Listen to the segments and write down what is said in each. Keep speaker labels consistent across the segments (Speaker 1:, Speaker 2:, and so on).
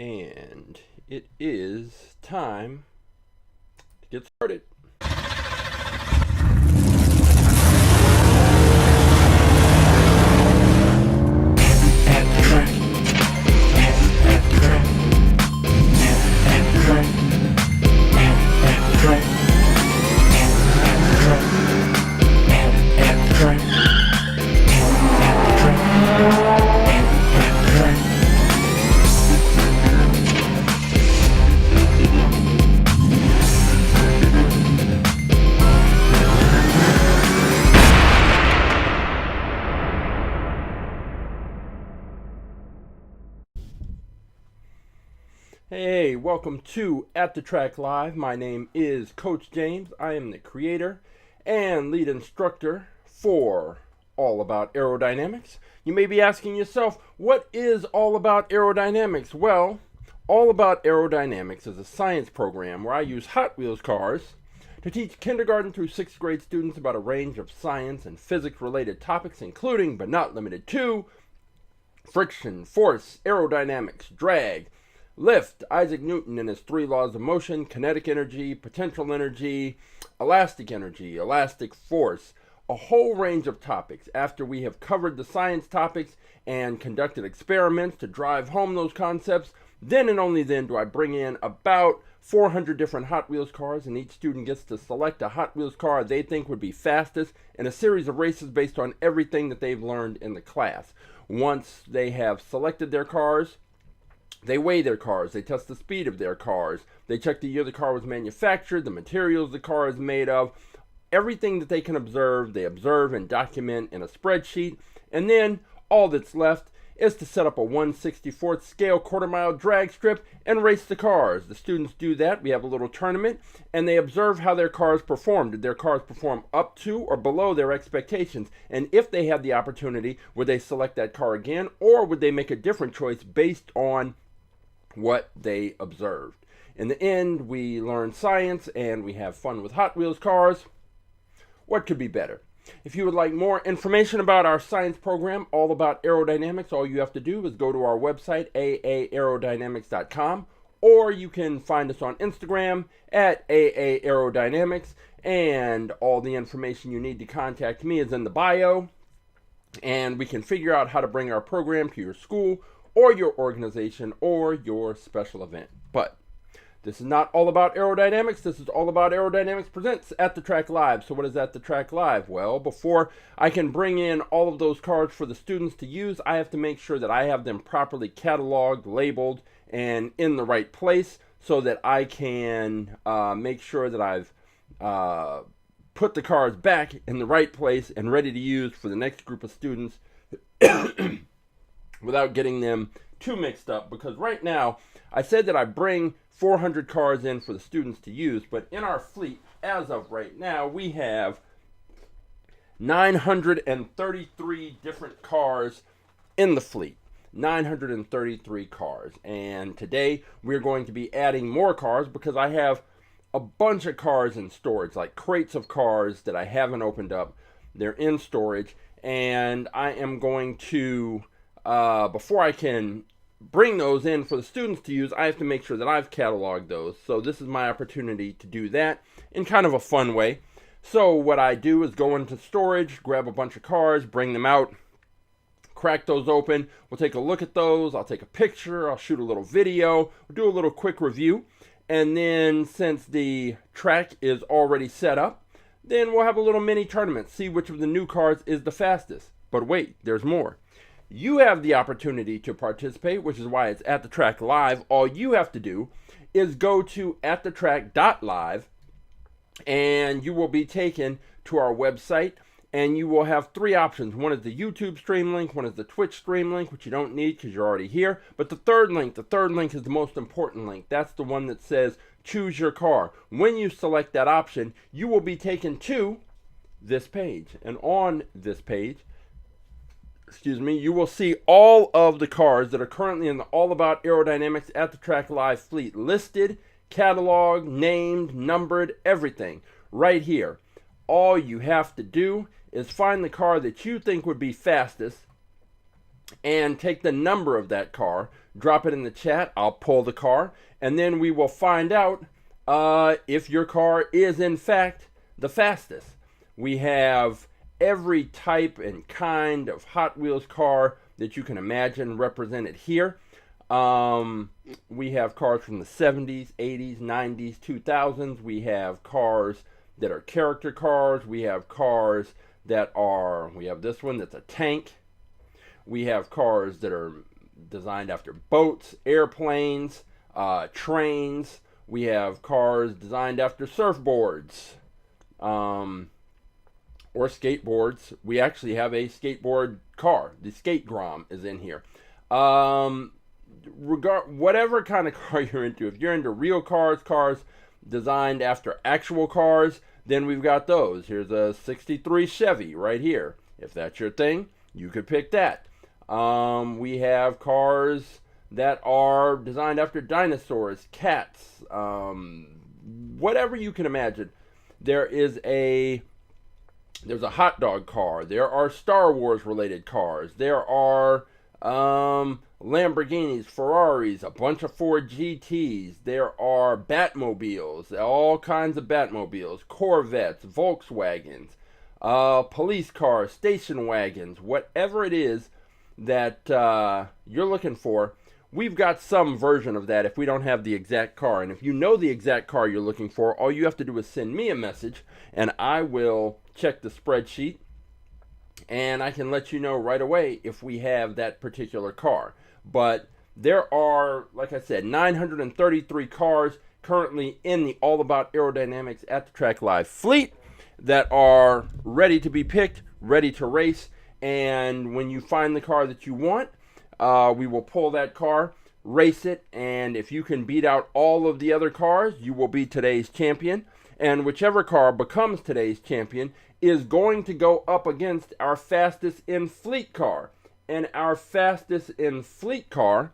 Speaker 1: And it is time to get started. Hey, welcome to At The Track Live. My name is Coach James. I am the creator and lead instructor for All About Aerodynamics. You may be asking yourself, what is All About Aerodynamics? Well, All About Aerodynamics is a science program where I use Hot Wheels cars to teach kindergarten through 6th grade students about a range of science and physics related topics, including but not limited to friction, force, aerodynamics, drag, lift, Isaac Newton and his 3 laws of motion, kinetic energy, potential energy, elastic force, a whole range of topics. After we have covered the science topics and conducted experiments to drive home those concepts, then and only then do I bring in about 400 different Hot Wheels cars, and each student gets to select a Hot Wheels car they think would be fastest in a series of races based on everything that they've learned in the class. Once they have selected their cars, they weigh their cars, they test the speed of their cars, they check the year the car was manufactured, the materials the car is made of, everything that they can observe, they observe and document in a spreadsheet, and then all that's left is to set up a 1/64th scale quarter-mile drag strip and race the cars. The students do that, we have a little tournament, and they observe how their cars perform. Did their cars perform up to or below their expectations? And if they had the opportunity, would they select that car again, or would they make a different choice based on what they observed? In the end, we learn science and we have fun with Hot Wheels cars. What could be better? If you would like more information about our science program, All About Aerodynamics, all you have to do is go to our website, aaAerodynamics.com, or you can find us on Instagram at aaAerodynamics, and all the information you need to contact me is in the bio, and we can figure out how to bring our program to your school or your organization or your special event. But this is not all about aerodynamics. This is all about aerodynamics presents At The Track Live. So what is At The Track Live? Well, before I can bring in all of those cars for the students to use, I have to make sure that I have them properly cataloged, labeled, and in the right place so that I can make sure that I've put the cars back in the right place and ready to use for the next group of students without getting them too mixed up. Because right now, I said that I bring 400 cars in for the students to use, but in our fleet, as of right now, we have 933 different cars in the fleet. 933 cars. And today, we're going to be adding more cars because I have a bunch of cars in storage, like crates of cars that I haven't opened up. They're in storage, and I am going to before I can bring those in for the students to use, I have to make sure that I've cataloged those. So this is my opportunity to do that in kind of a fun way. So what I do is go into storage, grab a bunch of cars, bring them out, crack those open. We'll take a look at those. I'll take a picture. I'll shoot a little video. We'll do a little quick review. And then since the track is already set up, then we'll have a little mini tournament. See which of the new cars is the fastest. But wait, there's more. You have the opportunity to participate, which is why it's At The Track Live. All you have to do is go to AtTheTrack.live, and you will be taken to our website, and you will have 3 options. One is the YouTube stream link, one is the Twitch stream link, which you don't need because you're already here. But the third link is the most important link. That's the one that says choose your car. When you select that option, you will be taken to this page. And on this page, you will see all of the cars that are currently in the All About Aerodynamics At The Track Live fleet listed, cataloged, named, numbered, everything right here. All you have to do is find the car that you think would be fastest and take the number of that car, drop it in the chat. I'll pull the car, and then we will find out if your car is in fact the fastest. We have every type and kind of Hot Wheels car that you can imagine represented here. We have cars from the 70s, 80s, 90s, 2000s. We have cars that are character cars. We have cars that are, we have this one that's a tank. We have cars that are designed after boats, airplanes, trains. We have cars designed after surfboards, or skateboards. We actually have a skateboard car. The Skate Grom is in here. Whatever kind of car you're into, if you're into real cars, cars designed after actual cars, then we've got those. Here's a 63 Chevy right here. If that's your thing, you could pick that. We have cars that are designed after dinosaurs, cats, whatever you can imagine. There's a hot dog car. There are Star Wars related cars. There are Lamborghinis, Ferraris, a bunch of Ford GTs. There are Batmobiles, all kinds of Batmobiles, Corvettes, Volkswagens, police cars, station wagons, whatever it is that you're looking for. We've got some version of that if we don't have the exact car. And if you know the exact car you're looking for, all you have to do is send me a message, and I will check the spreadsheet, and I can let you know right away if we have that particular car. But there are, like I said, 933 cars currently in the All About Aerodynamics at the Track Live fleet that are ready to be picked, ready to race. And when you find the car that you want, we will pull that car, race it, and if you can beat out all of the other cars, you will be today's champion. And whichever car becomes today's champion is going to go up against our fastest in fleet car. And our fastest in fleet car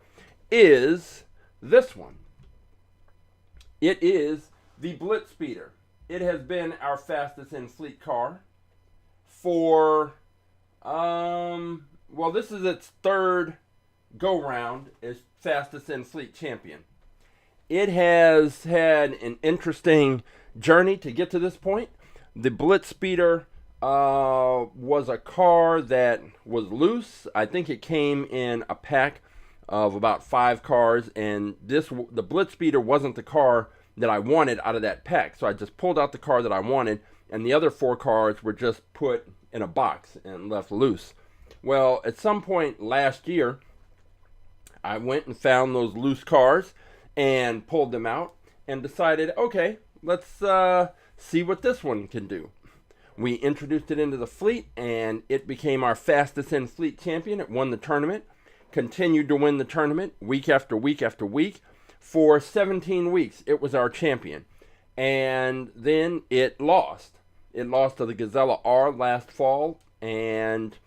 Speaker 1: is this one. It is the BlitzSpeeder. It has been our fastest in fleet car for, well, this is its third go-round as fastest in fleet champion. It has had an interesting journey to get to this point. The BlitzSpeeder was a car that was loose. I think it came in a pack of about 5 cars, and the BlitzSpeeder wasn't the car that I wanted out of that pack. So I just pulled out the car that I wanted, and the other 4 cars were just put in a box and left loose. Well, at some point last year, I went and found those loose cars and pulled them out and decided, okay, let's see what this one can do. We introduced it into the fleet, and it became our fastest in fleet champion. It won the tournament, continued to win the tournament week after week after week. For 17 weeks, it was our champion. And then it lost. It lost to the Gazella R last fall, and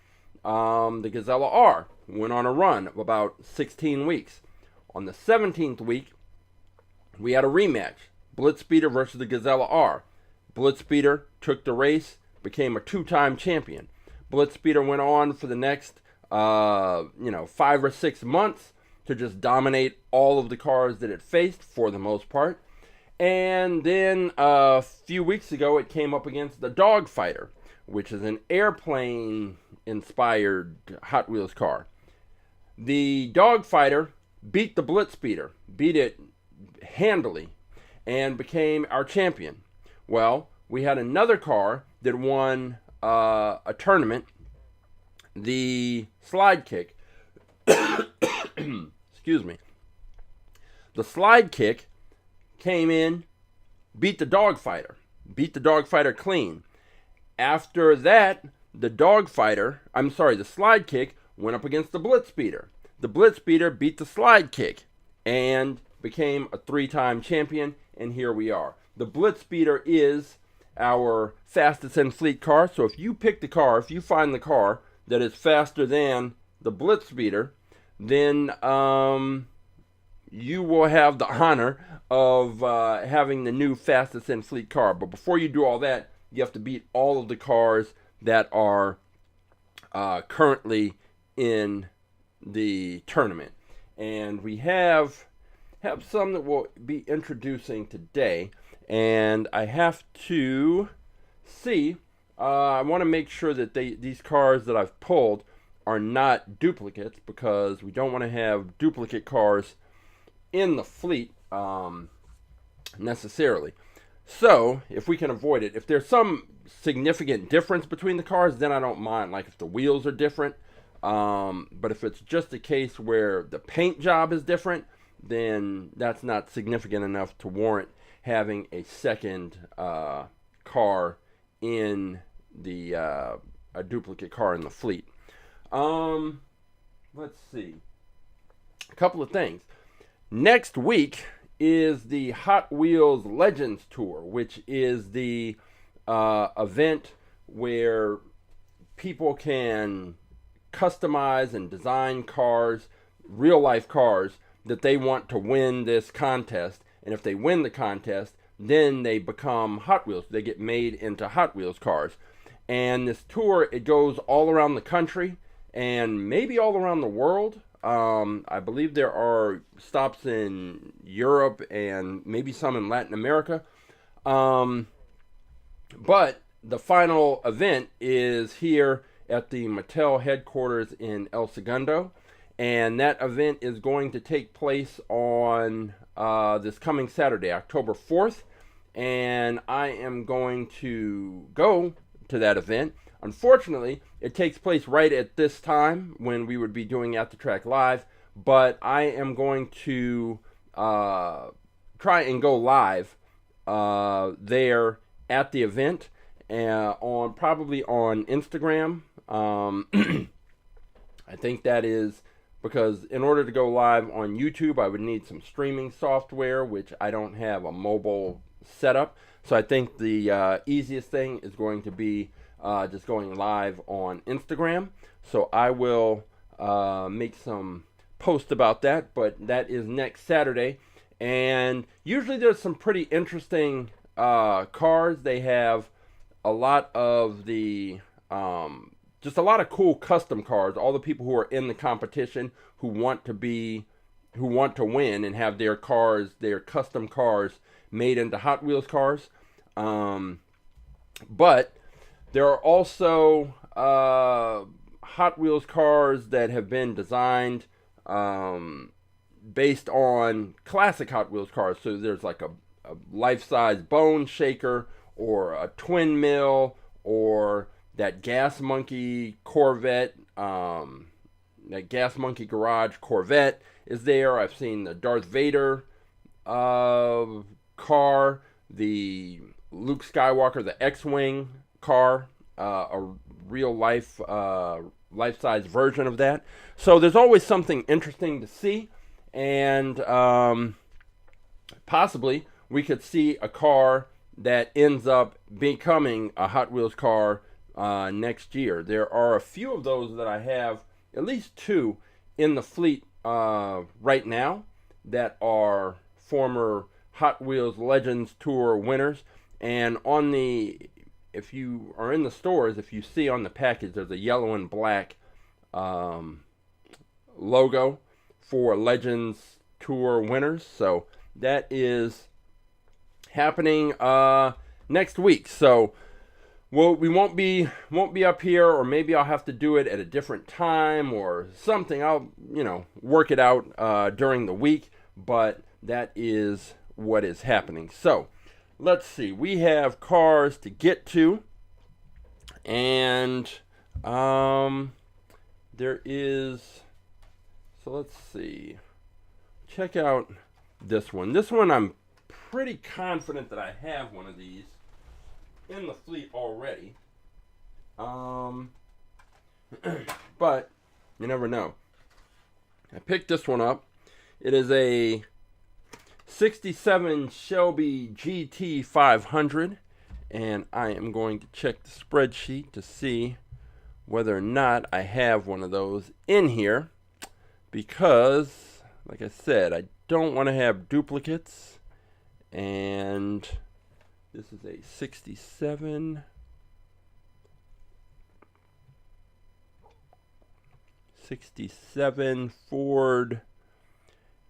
Speaker 1: the Gazella R went on a run of about 16 weeks. On the 17th week, we had a rematch. BlitzSpeeder versus the Gazella R. BlitzSpeeder took the race, became a 2-time champion. BlitzSpeeder went on for the next 5 or 6 months to just dominate all of the cars that it faced for the most part. And then a few weeks ago, it came up against the Dogfighter, which is an airplane-inspired Hot Wheels car. The Dogfighter beat the BlitzSpeeder, beat it handily, and became our champion. Well, we had another car that won a tournament, the Slide Kick. Excuse me. The Slide Kick came in, beat the Dogfighter clean. After that, the Slide Kick went up against the BlitzSpeeder. The BlitzSpeeder beat the Slide Kick and became a 3-time champion, and here we are. The BlitzSpeeder is our fastest in fleet car, so if you find the car that is faster than the BlitzSpeeder, then you will have the honor of having the new fastest in fleet car. But before you do all that, you have to beat all of the cars that are currently in the tournament. And we have some that we'll be introducing today. And I have to see, I want to make sure that these cars that I've pulled are not duplicates, because we don't want to have duplicate cars in the fleet necessarily. So if we can avoid it, if there's some significant difference between the cars, then I don't mind, like if the wheels are different. But if it's just a case where the paint job is different, then that's not significant enough to warrant having a second car in the a duplicate car in the fleet. Let's see. A couple of things. Next week is the Hot Wheels Legends Tour, which is the event where people can customize and design cars, real life cars, that they want to win this contest. And if they win the contest, then they become Hot Wheels. They get made into Hot Wheels cars. And this tour, it goes all around the country and maybe all around the world. I believe there are stops in Europe and maybe some in Latin America. But the final event is here at the Mattel headquarters in El Segundo. And that event is going to take place on this coming Saturday, October 4th. And I am going to go to that event. Unfortunately, it takes place right at this time when we would be doing At The Track Live, but I am going to try and go live there at the event, probably on Instagram. I think that is because in order to go live on YouTube, I would need some streaming software, which I don't have a mobile setup. So I think the easiest thing is going to be just going live on Instagram. So I will make some post about that, but that is next Saturday. And usually there's some pretty interesting cars. They have a lot of the just a lot of cool custom cars. All the people who are in the competition who want to win and have their cars, their custom cars, made into Hot Wheels cars. But there are also Hot Wheels cars that have been designed based on classic Hot Wheels cars. So there's like a life-size Bone Shaker, or a Twin Mill, or that Gas Monkey Corvette, that Gas Monkey Garage Corvette is there. I've seen the Darth Vader car, the Luke Skywalker, the X-Wing car, a real life-size version of that. So there's always something interesting to see, and possibly we could see a car that ends up becoming a Hot Wheels car next year. There are a few of those that I have, at least two, in the fleet right now that are former Hot Wheels Legends Tour winners. And if you are in the stores, if you see on the package, there's a yellow and black logo for Legends Tour winners. So that is happening next week. So we won't be up here, or maybe I'll have to do it at a different time or something. I'll work it out during the week, but that is what is happening. So let's see. We have cars to get to, and there is. So let's see. Check out this one. This one, I'm pretty confident that I have one of these in the fleet already. But you never know. I picked this one up. It is a 67 Shelby GT500, and I am going to check the spreadsheet to see whether or not I have one of those in here, because like I said, I don't want to have duplicates. And this is a 67 67 Ford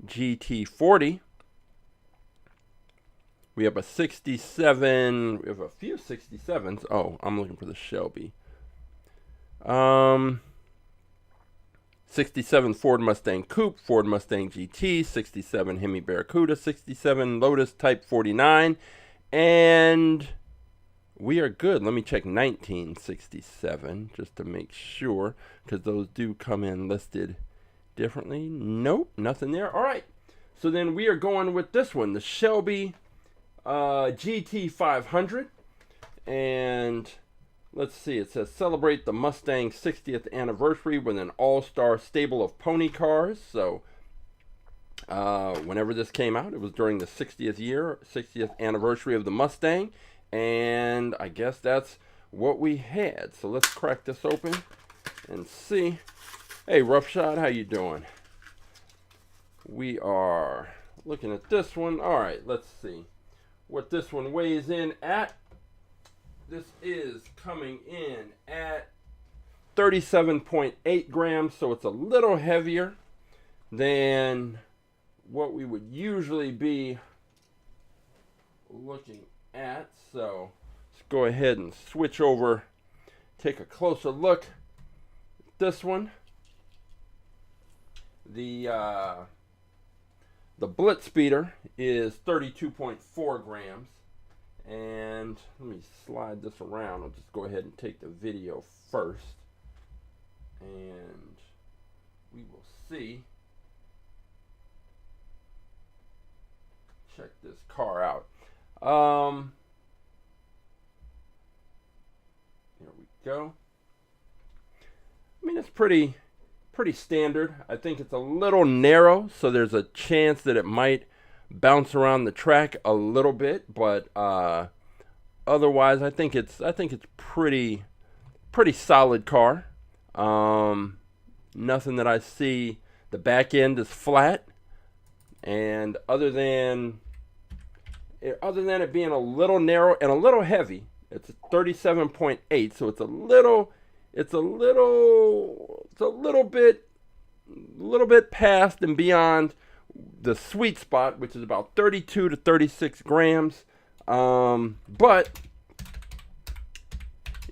Speaker 1: GT40. We have a 67, we have a few 67s. Oh, I'm looking for the Shelby. 67 Ford Mustang Coupe, Ford Mustang GT, 67 Hemi Barracuda, 67 Lotus Type 49, and we are good. Let me check 1967 just to make sure, because those do come in listed differently. Nope, nothing there. All right, so then we are going with this one, the Shelby GT500, and let's see, it says celebrate the Mustang 60th anniversary with an all-star stable of pony cars. So whenever this came out, it was during the 60th anniversary of the Mustang, and I guess that's what we had. So let's crack this open and see. Hey, Roughshod, how you doing? We are looking at this one. All right, let's see what this one weighs in at. This is coming in at 37.8 grams, so it's a little heavier than what we would usually be looking at. So let's go ahead and switch over, take a closer look at this one. The BlitzSpeeder is 32.4 grams. And let me slide this around. I'll just go ahead and take the video first, and we will see. Check this car out. Here we go. I mean, it's pretty standard. I think it's a little narrow, so there's a chance that it might bounce around the track a little bit, but otherwise I think it's pretty solid car. Nothing that I see. The back end is flat, and other than it being a little narrow and a little heavy, it's 37.8, so it's a little bit past and beyond the sweet spot, which is about 32 to 36 grams. But,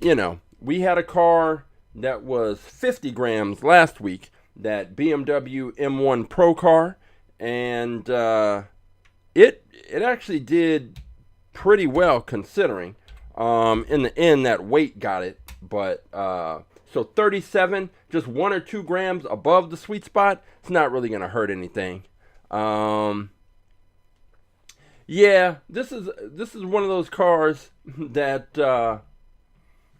Speaker 1: you know, we had a car that was 50 grams last week, that BMW M1 Pro car, and it actually did pretty well considering. In the end, that weight got it, but so 37, just 1 or 2 grams above the sweet spot, it's not really going to hurt anything. Yeah, this is one of those cars that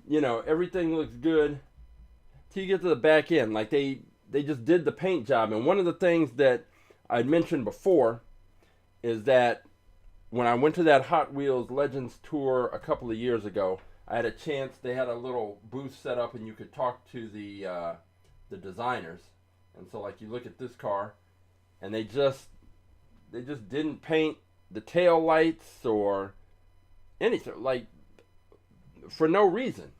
Speaker 1: you know, everything looks good till you get to the back end. Like they just did the paint job. And one of the things that I'd mentioned before is that when I went to that Hot Wheels Legends tour a couple of years ago, I had a chance. They had a little booth set up, and you could talk to the designers. And so, like, you look at this car, and they just didn't paint the tail lights or anything, like, for no reason.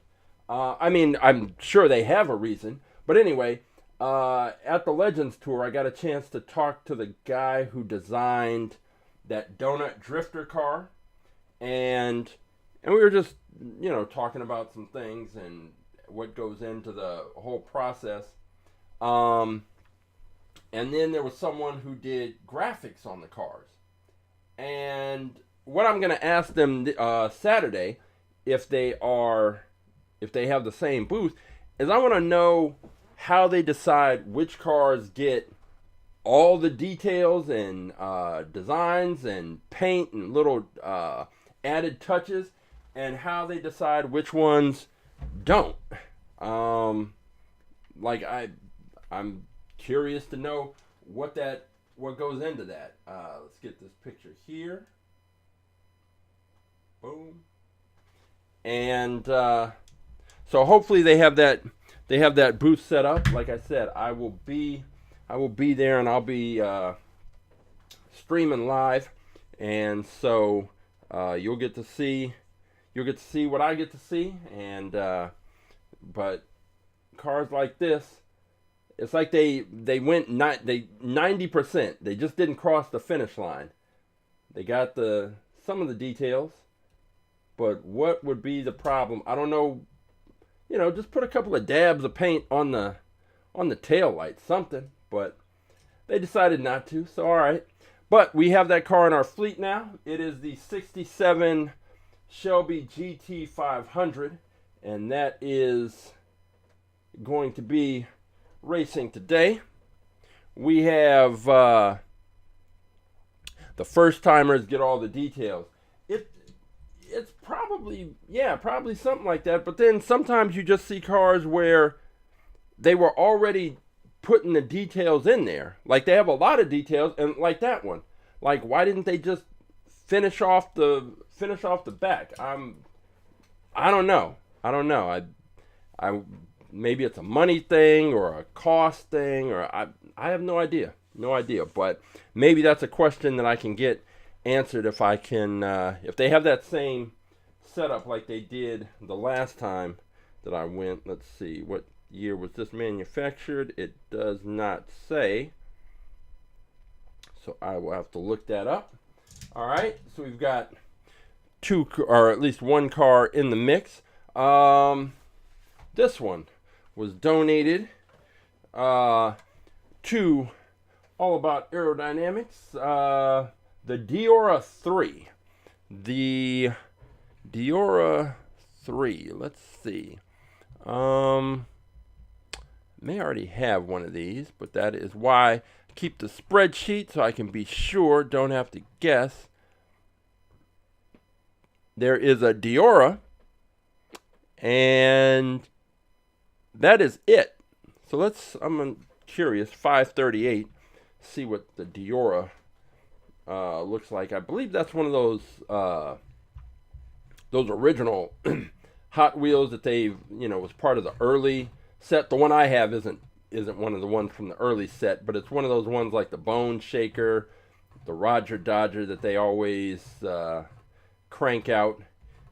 Speaker 1: I mean, I'm sure they have a reason, but anyway, at the Legends tour, I got a chance to talk to the guy who designed that Donut Drifter car, and we were just, you know, talking about some things and what goes into the whole process. And then there was someone who did graphics on the cars. And what I'm going to ask them Saturday, if they have the same booth, is I want to know how they decide which cars get all the details and designs and paint and little added touches, and how they decide which ones don't. Like I'm curious to know what goes into that. Let's get this picture here. Boom. And so hopefully they have that booth set up. Like I said, I will be there, and I'll be streaming live, and so you'll get to see what I get to see. And but cars like this, it's like they went 90%. They just didn't cross the finish line. They got some of the details, but what would be the problem? I don't know. You know, just put a couple of dabs of paint on the tail light, something. But they decided not to, so all right. But we have that car in our fleet now. It is the '67 Shelby GT500, and that is going to be racing today. We have the first timers get all the details. It's probably something like that. But then sometimes you just see cars where they were already putting the details in there. Like they have a lot of details, and like that one. Like, why didn't they just finish off the back? I don't know. I maybe it's a money thing or a cost thing, or I have no idea. But maybe that's a question that I can get answered if I can, if they have that same setup like they did the last time that I went. Let's see, what year was this manufactured? It does not say, so I will have to look that up. All right, so we've got two, or at least one car in the mix. This one was donated to All About Aerodynamics. The Deora III. The Deora III. Let's see. May already have one of these, but that is why I keep the spreadsheet so I can be sure, don't have to guess. There is a Deora, and that is it. So I'm curious, 538, see what the Deora looks like. I believe that's one of those original Hot Wheels that they've, was part of the early set. The one I have isn't one of the ones from the early set, but it's one of those ones like the Bone Shaker, the Roger Dodger that they always crank out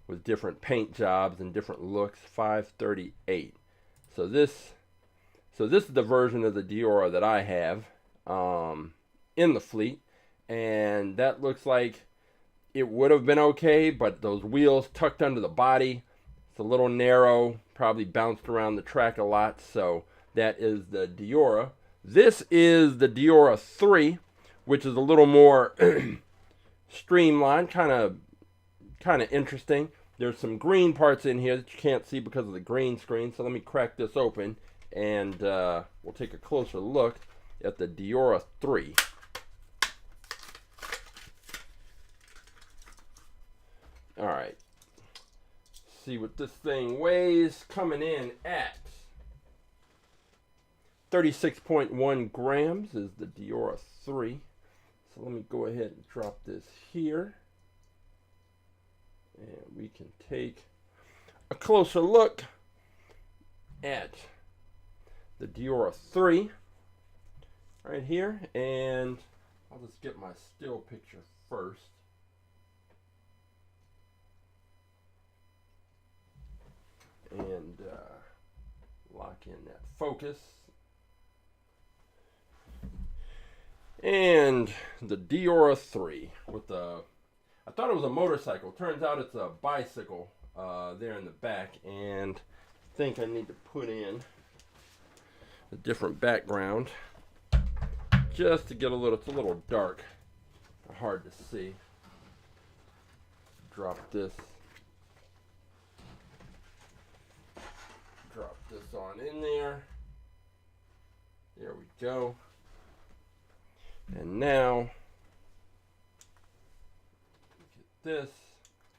Speaker 1: with different paint jobs and different looks. 538. So this is the version of the Deora that I have in the fleet. And that looks like it would have been okay, but those wheels tucked under the body, it's a little narrow, probably bounced around the track a lot. So that is the Deora. This is the Deora III, which is a little more streamlined, kind of interesting. There's some green parts in here that you can't see because of the green screen. So let me crack this open, and we'll take a closer look at the Deora III. All right, see what this thing weighs. Coming in at 36.1 grams is the Deora III. So let me go ahead and drop this here, and we can take a closer look at the Deora III right here. And I'll just get my still picture first. And lock in that focus. And the Deora III with the, I thought it was a motorcycle. Turns out it's a bicycle there in the back. And I think I need to put in a different background just to get it's a little dark, hard to see. Drop this on in there. There we go. And now get this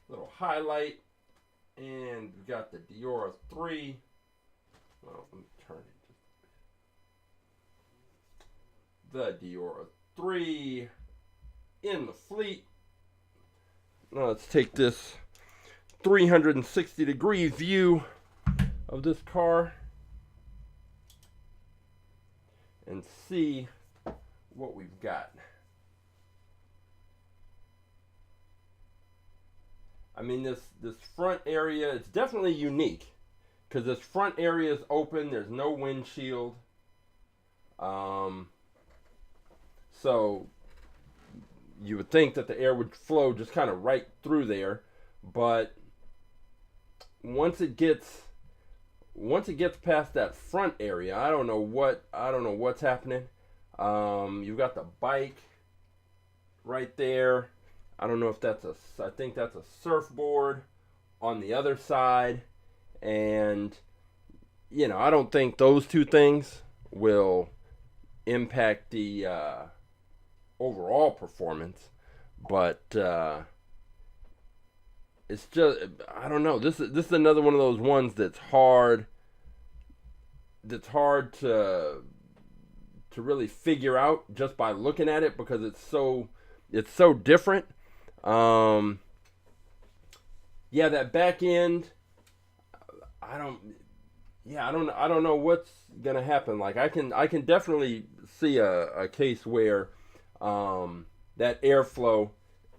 Speaker 1: little highlight, and we've got the Deora III. Well, let me turn it. The Deora III in the fleet. Now let's take this 360-degree view of this car and see what we've got. I mean, this front area, it's definitely unique because this front area is open. There's no windshield. So you would think that the air would flow just kind of right through there, but once it gets past that front area, I don't know what's happening. You've got the bike right there. I don't know if I think that's a surfboard on the other side, and I don't think those two things will impact the overall performance, but it's just, I don't know. This is another one of those ones that's hard to really figure out just by looking at it, because it's so different. That back end, I don't know what's gonna happen. Like I can definitely see a case where that airflow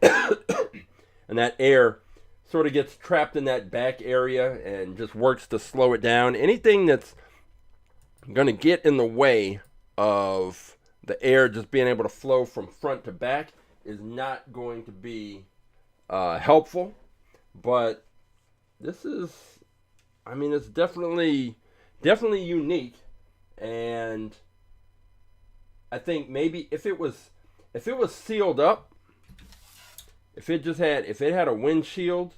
Speaker 1: and that air sort of gets trapped in that back area and just works to slow it down. Anything that's going to get in the way of the air just being able to flow from front to back is not going to be helpful. But this is, it's definitely unique, and I think maybe if it was sealed up, if it had a windshield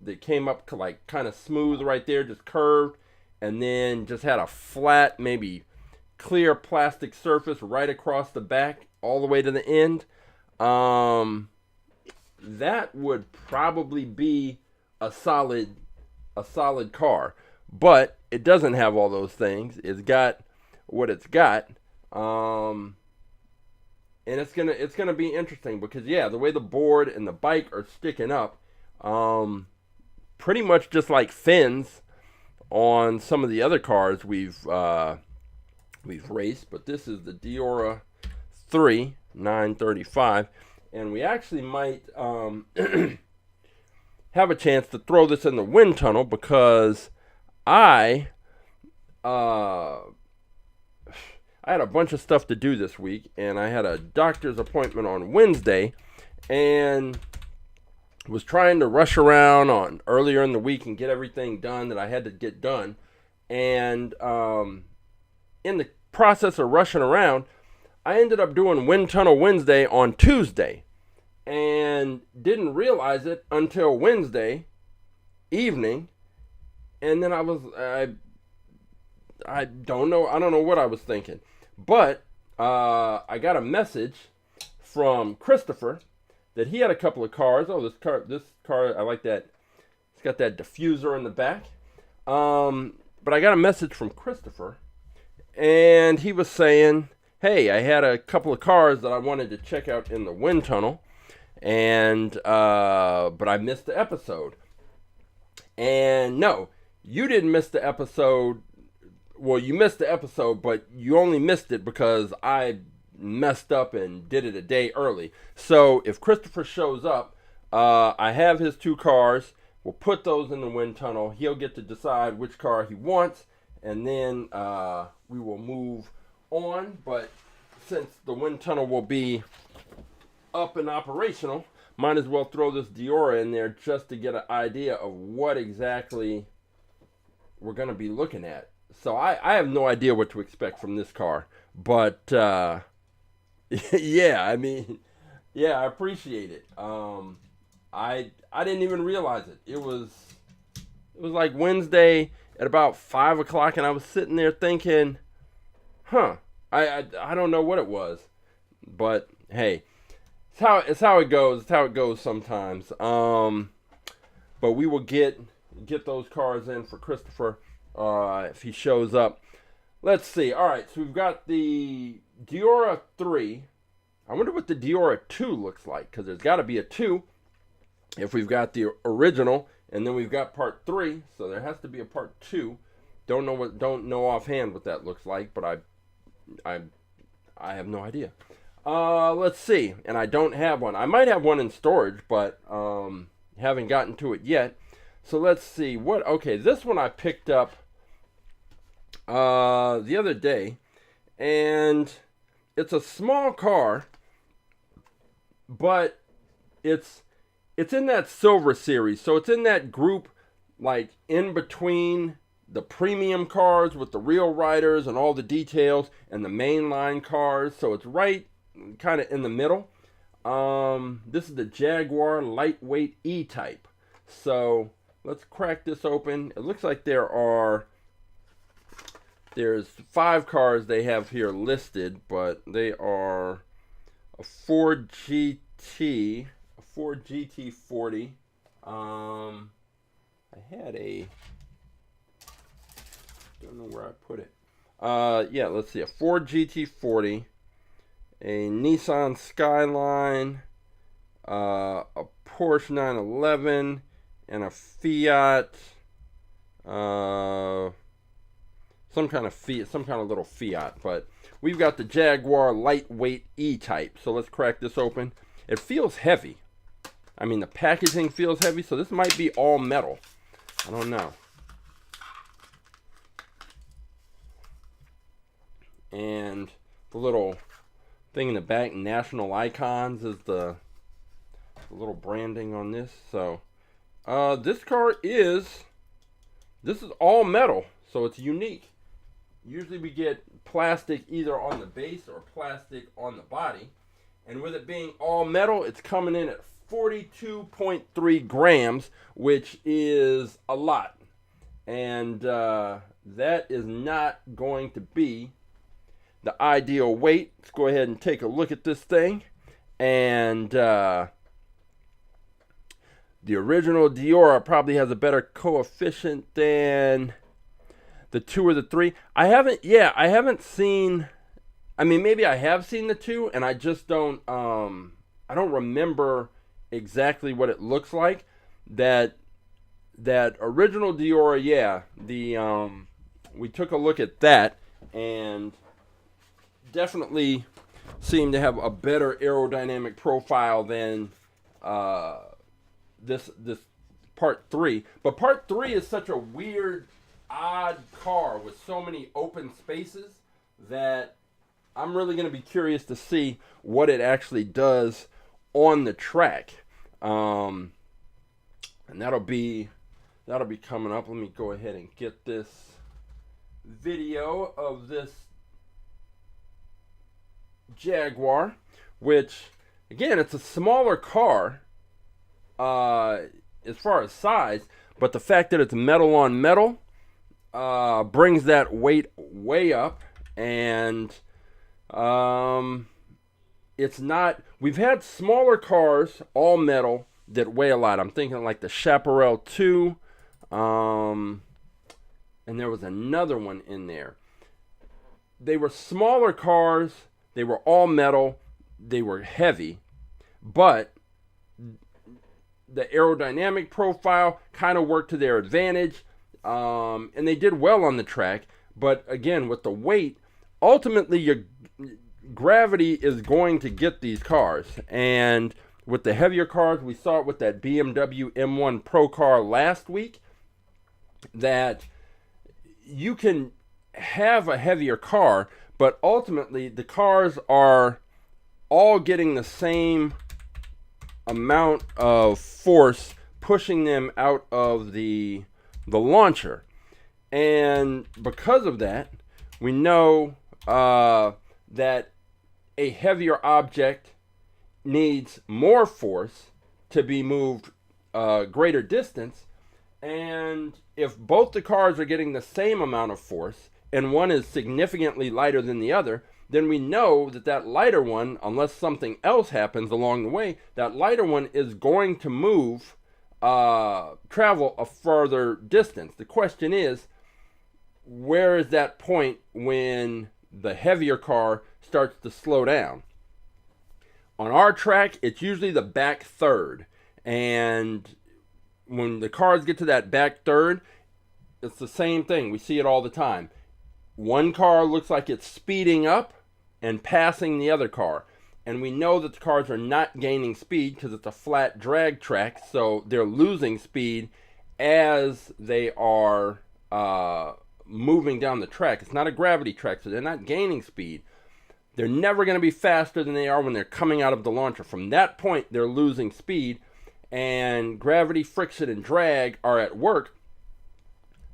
Speaker 1: that came up like kind of smooth right there, just curved, and then just had a flat, maybe clear plastic surface right across the back all the way to the end, that would probably be a solid car. But it doesn't have all those things. It's got what it's got. And it's gonna be interesting because the way the board and the bike are sticking up, pretty much just like fins on some of the other cars we've raced. But this is the Deora III 935, and we actually might have a chance to throw this in the wind tunnel because I had a bunch of stuff to do this week, and I had a doctor's appointment on Wednesday, and was trying to rush around on earlier in the week and get everything done that I had to get done. And in the process of rushing around, I ended up doing Wind Tunnel Wednesday on Tuesday, and didn't realize it until Wednesday evening. And then I don't know what I was thinking, but I got a message from Christopher that he had a couple of cars. Oh, this car, I like that. It's got that diffuser in the back. But I got a message from Christopher, and he was saying, hey, I had a couple of cars that I wanted to check out in the wind tunnel, and but I missed the episode. And no, you didn't miss the episode. Well, you missed the episode, but you only missed it because I messed up and did it a day early. So if Christopher shows up, I have his two cars. We'll put those in the wind tunnel. He'll get to decide which car he wants, and then we will move on. But since the wind tunnel will be up and operational, might as well throw this Deora in there just to get an idea of what exactly we're going to be looking at. So I have no idea what to expect from this car, but I appreciate it. I didn't even realize it. It was like Wednesday at about 5 o'clock, and I was sitting there thinking, I don't know what it was, but hey, it's how it goes. It's how it goes sometimes. But we will get those cars in for Christopher if he shows up. Let's see. All right, so we've got the Deora 3. I wonder what the Deora 2 looks like, because there's got to be a 2 if we've got the original, and then we've got part 3, so there has to be a part 2. Don't know offhand what that looks like, but I have no idea. Let's see. And I don't have one. I might have one in storage, but haven't gotten to it yet. So let's see. Okay, this one I picked up the other day, And it's a small car, but it's in that silver series. So it's in that group, like in between the premium cars with the real riders and all the details and the mainline cars. So it's right kind of in the middle. This is the Jaguar Lightweight E-Type. So let's crack this open. It looks like there's 5 cars they have here listed, but they are a Ford GT, a Ford GT40. Don't know where I put it. Yeah, let's see, a Ford GT40, a Nissan Skyline, a Porsche 911, and a Fiat, some kind of little Fiat. But we've got the Jaguar Lightweight E-Type. So let's crack this open. It feels heavy. I mean, the packaging feels heavy, so this might be all metal. I don't know. And the little thing in the back, National Icons, is the little branding on this. So this car is all metal, so it's unique. Usually we get plastic either on the base or plastic on the body. And with it being all metal, it's coming in at 42.3 grams, which is a lot. And that is not going to be the ideal weight. Let's go ahead and take a look at this thing. And the original Deora probably has a better coefficient than the 2 or the 3. I haven't seen, I mean, maybe I have seen the 2 and I just don't, I don't remember exactly what it looks like. That original Deora, yeah, we took a look at that and definitely seemed to have a better aerodynamic profile than this Part 3. But Part 3 is such a weird, odd car with so many open spaces that I'm really going to be curious to see what it actually does on the track. And that'll be coming up. Let me go ahead and get this video of this Jaguar, which again, it's a smaller car as far as size, but the fact that it's metal on metal brings that weight way up. And it's not, we've had smaller cars all metal that weigh a lot. I'm thinking like the Chaparral 2, and there was another one in there. They were smaller cars, they were all metal, they were heavy, but the aerodynamic profile kind of worked to their advantage, and they did well on the track. But again, with the weight, ultimately your gravity is going to get these cars. And with the heavier cars, we saw it with that BMW M1 Pro car last week, that you can have a heavier car, but ultimately the cars are all getting the same amount of force pushing them out of the launcher. And because of that, we know that a heavier object needs more force to be moved greater distance. And if both the cars are getting the same amount of force and one is significantly lighter than the other, then we know that lighter one, unless something else happens along the way, that lighter one is going to move, travel a further distance. The question is, where is that point when the heavier car starts to slow down? On our track, it's usually the back third. And when the cars get to that back third, it's the same thing. We see it all the time. One car looks like it's speeding up and passing the other car. And we know that the cars are not gaining speed because it's a flat drag track. So they're losing speed as they are moving down the track. It's not a gravity track, so they're not gaining speed. They're never going to be faster than they are when they're coming out of the launcher. From that point, they're losing speed, and gravity, friction, and drag are at work.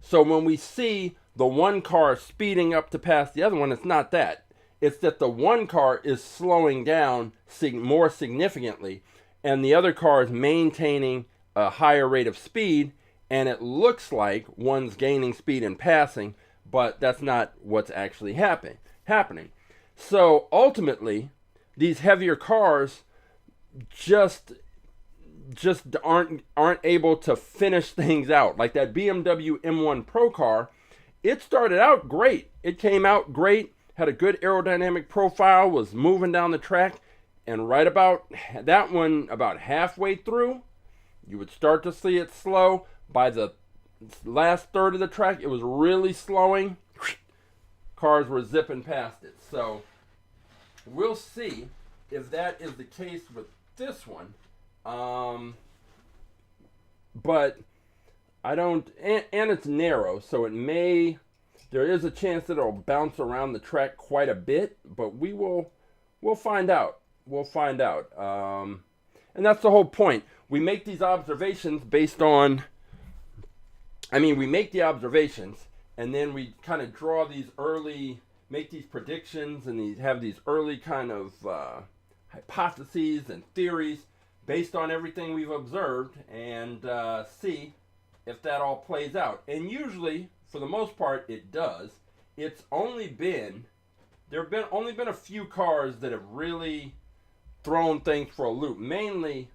Speaker 1: So when we see the one car speeding up to pass the other one, it's not that. It's that the one car is slowing down more significantly, and the other car is maintaining a higher rate of speed, and it looks like one's gaining speed and passing, but that's not what's actually happening. So ultimately, these heavier cars just aren't able to finish things out. Like that BMW M1 Pro car, it started out great. It came out great, had a good aerodynamic profile, was moving down the track, and right about that one, about halfway through, you would start to see it slow. By the last third of the track, it was really slowing. Cars were zipping past it. So we'll see if that is the case with this one. But I don't, and it's narrow, so there is a chance that it'll bounce around the track quite a bit, but we'll find out. We'll find out. And that's the whole point. We make these observations based on, we make the observations, and then we kind of draw these make these predictions, and have these early kind of hypotheses and theories based on everything we've observed, and see if that all plays out. And usually, for the most part, it does. It's only been, there have only been a few cars that have really thrown things for a loop, mainly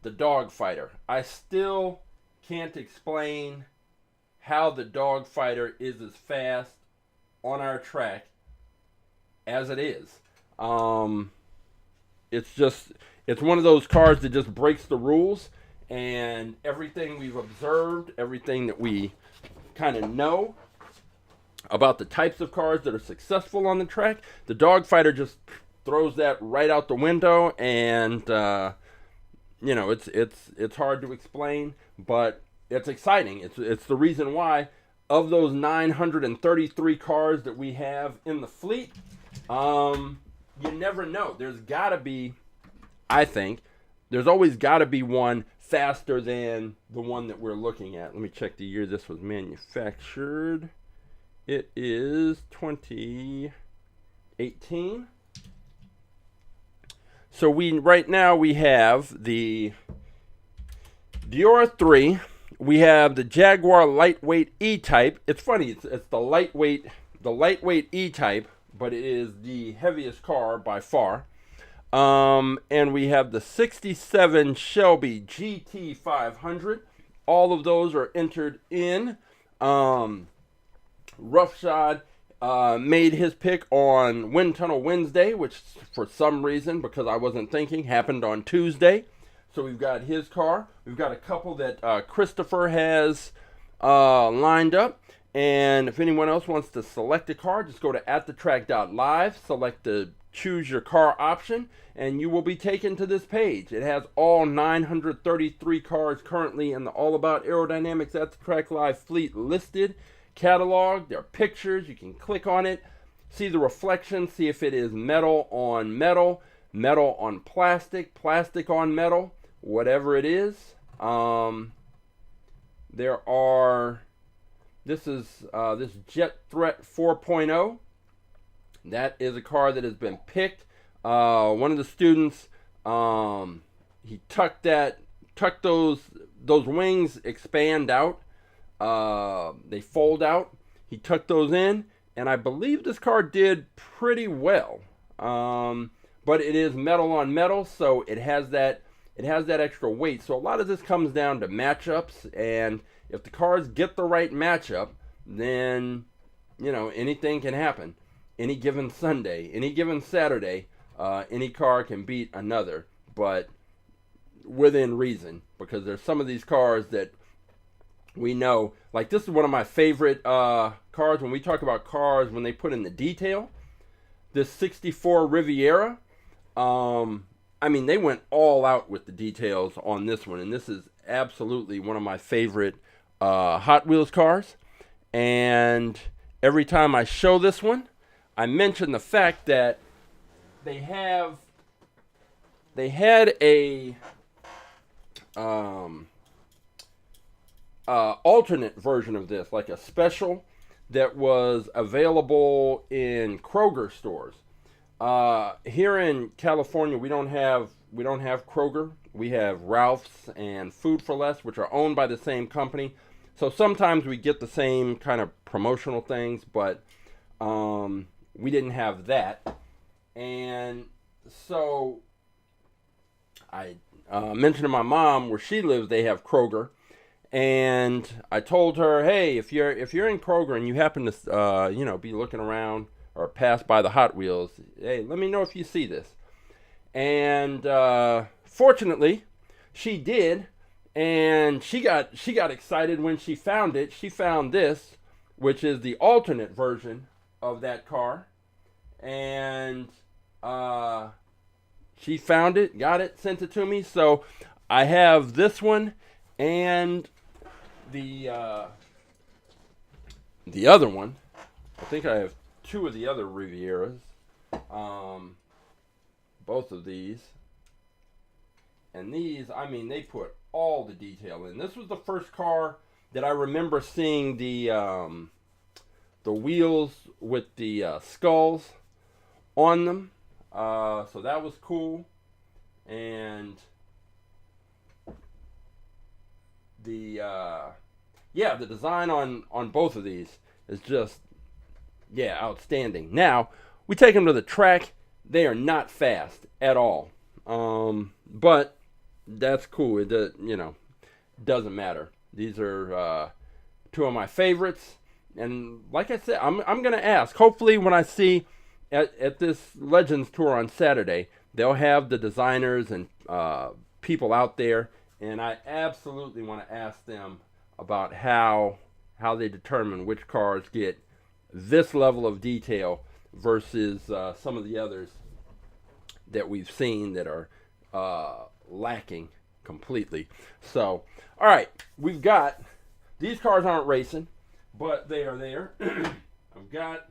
Speaker 1: the Dog Fighter. I still can't explain how the Dog Fighter is as fast on our track as it is. It's one of those cars that just breaks the rules, and everything we've observed, everything that we kind of know about the types of cars that are successful on the track, the Dog Fighter just throws that right out the window, and it's hard to explain, but it's exciting. It's the reason why, of those 933 cars that we have in the fleet, you never know. There's got to be, I think, there's always got to be one faster than the one that we're looking at. Let me check the year this was manufactured. It is 2018. So right now we have the Deora III. We have the Jaguar Lightweight E-Type. It's funny, it's the lightweight E-Type, but it is the heaviest car by far. And we have the 67 Shelby GT500. All of those are entered in. Roughshod made his pick on Wind Tunnel Wednesday, which for some reason, because I wasn't thinking, happened on Tuesday. So we've got his car. We've got a couple that Christopher has lined up. And if anyone else wants to select a car, just go to AtTheTrack.live, select the choose your car option, and you will be taken to this page. It has all 933 cars currently in the All About Aerodynamics AtTheTrack.live fleet listed, catalog. There are pictures. You can click on it, see the reflection, see if it is metal on metal, metal on plastic, plastic on metal, whatever it is. This is this Jet Threat 4.0. That is a car that has been picked. One of the students, he tucked those wings, expand out. They fold out. He tucked those in, and I believe this car did pretty well. But it is metal on metal, so it has that extra weight. So a lot of this comes down to matchups, and if the cars get the right matchup, then anything can happen. Any given Sunday, any given Saturday, any car can beat another, but within reason, because there's some of these cars that we know, like this is one of my favorite cars when we talk about cars when they put in the detail. This 64 Riviera, they went all out with the details on this one, and this is absolutely one of my favorite Hot Wheels cars, and every time I show this one, I mention the fact that they had a alternate version of this, like a special that was available in Kroger stores. Here in California, we don't have Kroger. We have Ralph's and Food for Less, which are owned by the same company. So sometimes we get the same kind of promotional things, but we didn't have that. And so I mentioned to my mom where she lives, they have Kroger. And I told her, hey, if you're in Kroger and you happen to be looking around or pass by the Hot Wheels, hey, let me know if you see this. And fortunately, she did, and she got excited when she found it. She found this, which is the alternate version of that car, and she found it, got it, sent it to me. So I have this one and the other one. I think I have two of the other Rivieras. Both of these. And these, I mean, they put all the detail in. This was the first car that I remember seeing the wheels with the skulls on them. So that was cool. And the design on both of these is just, outstanding. Now, we take them to the track. They are not fast at all. But that's cool. It doesn't matter. These are two of my favorites. And like I said, I'm going to ask. Hopefully when I see at this Legends Tour on Saturday, they'll have the designers and people out there. And I absolutely want to ask them about how they determine which cars get this level of detail versus some of the others that we've seen that are lacking completely. So, all right, we've got, these cars aren't racing, but they are there. I've got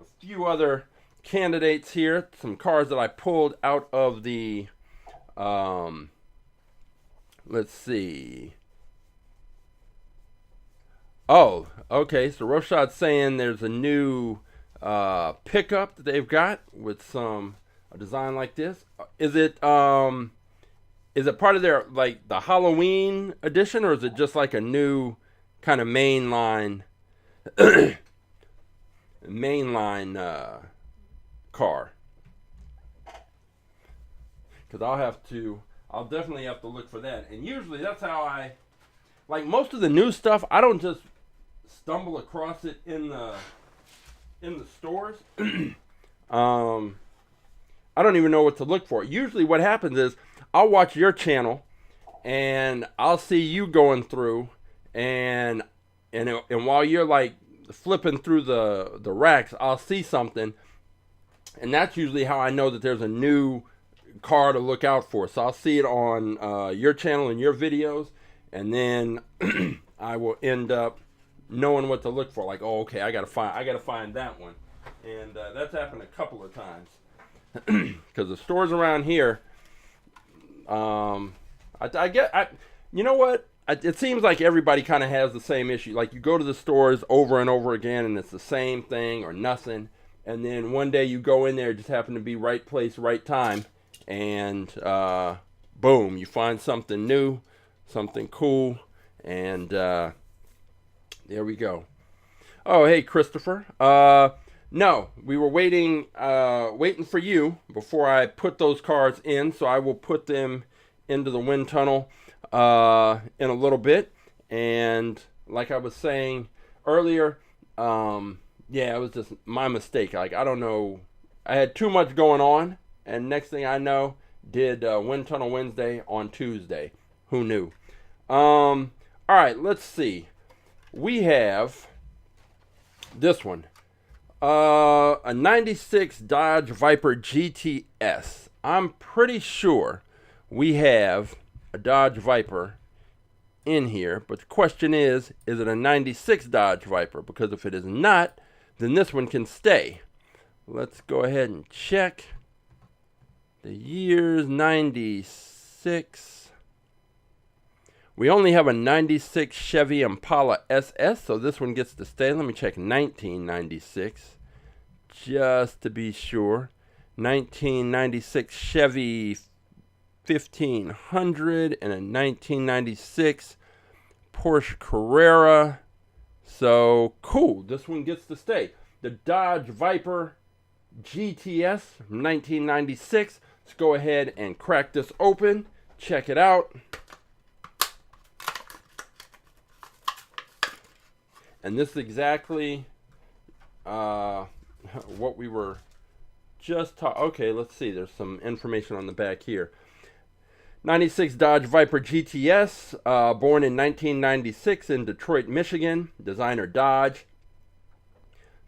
Speaker 1: a few other candidates here, some cars that I pulled out of the, let's see. Oh, okay, so Roshad's saying there's a new pickup that they've got with a design like this. Is it part of their, like, the Halloween edition, or is it just like a new kind of mainline car? Because I'll definitely have to look for that. And usually that's how like most of the new stuff, I don't just stumble across it in the stores. I don't even know what to look for. Usually what happens is I'll watch your channel and I'll see you going through and while you're like flipping through the racks, I'll see something, and that's usually how I know that there's a new car to look out for. So I'll see it on your channel and your videos, and then I will end up knowing what to look for. Like, oh, okay, I gotta find that one, and that's happened a couple of times. Because the stores around here, you know what? It seems like everybody kind of has the same issue. Like, you go to the stores over and over again, and it's the same thing or nothing. And then one day you go in there, it just happen to be right place, right time, and boom, you find something new, something cool, and there we go. Oh, hey, Christopher. No, we were waiting for you before I put those cars in, so I will put them into the wind tunnel in a little bit. And like I was saying earlier, it was just my mistake. Like, I don't know, I had too much going on, and next thing I know, did Wind Tunnel Wednesday on Tuesday. Who knew? All right, let's see. We have this one. A 96 Dodge Viper GTS. I'm pretty sure we have a Dodge Viper in here. But the question is it a 96 Dodge Viper? Because if it is not, then this one can stay. Let's go ahead and check. The year's 96. We only have a 96 Chevy Impala SS, so this one gets to stay. Let me check 1996, just to be sure. 1996 Chevy 1500 and a 1996 Porsche Carrera. So, cool. This one gets to stay. The Dodge Viper GTS from 1996. Let's go ahead and crack this open. Check it out. And this is exactly what we were just talking. Okay, let's see. There's some information on the back here. 96 Dodge Viper GTS, born in 1996 in Detroit, Michigan. Designer Dodge.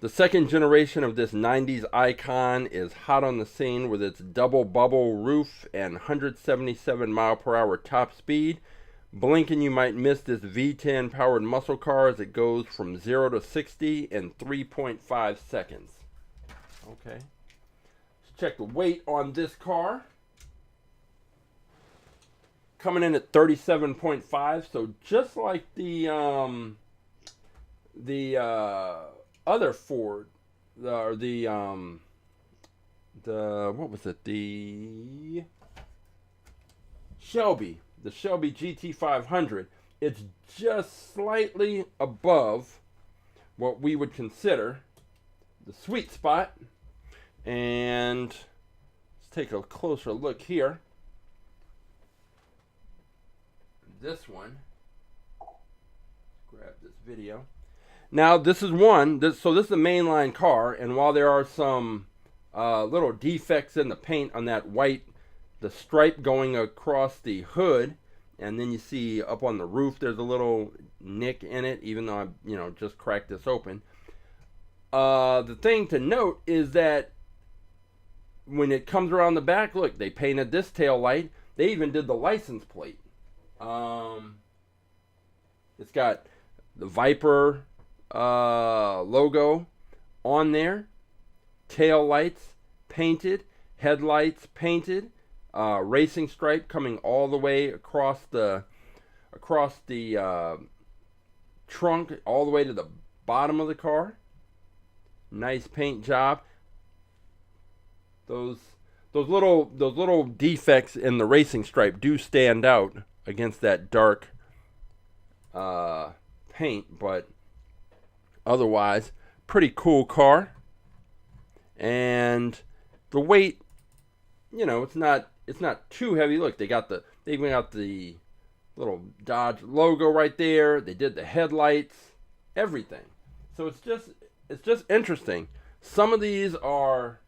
Speaker 1: The second generation of this 90s icon is hot on the scene with its double bubble roof and 177 mph top speed. Blink and you might miss this V10 powered muscle car as it goes from 0 to 60 in 3.5 seconds. Okay. Let's check the weight on this car. Coming in at 37.5, so just like the other Ford, what was it? The Shelby GT500. It's just slightly above what we would consider the sweet spot. And let's take a closer look here. This one. Grab this video. Now this is one. So this is a mainline car, and while there are some little defects in the paint on that white, the stripe going across the hood, and then you see up on the roof there's a little nick in it, even though I just cracked this open. The thing to note is that when it comes around the back, look, they painted this tail light. They even did the license plate. It's got the Viper logo on there, tail lights painted, headlights painted, racing stripe coming all the way across the trunk all the way to the bottom of the car. Nice paint job. Those little defects in the racing stripe do stand out against that dark paint, but otherwise pretty cool car. And the weight, it's not too heavy. Look, they even got the little Dodge logo right there. They did the headlights, everything. So it's just interesting. Some of these are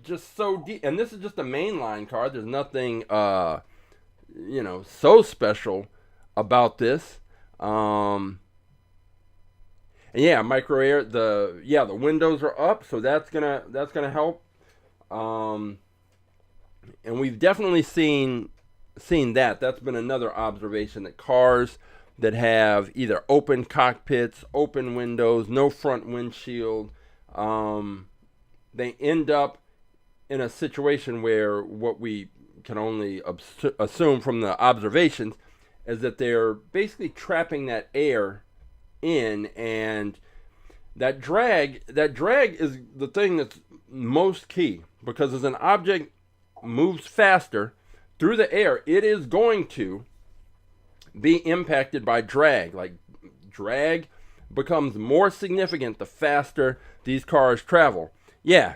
Speaker 1: just so deep, and this is just a mainline car. There's nothing so special about this. And yeah, micro air. The windows are up, so that's gonna help. And we've definitely seen that. That's been another observation, that cars that have either open cockpits, open windows, no front windshield, they end up in a situation where what we can only assume from the observations is that they're basically trapping that air in, and that drag is the thing that's most key, because as an object moves faster through the air, it is going to be impacted by drag. Like, drag becomes more significant the faster these cars travel. Yeah,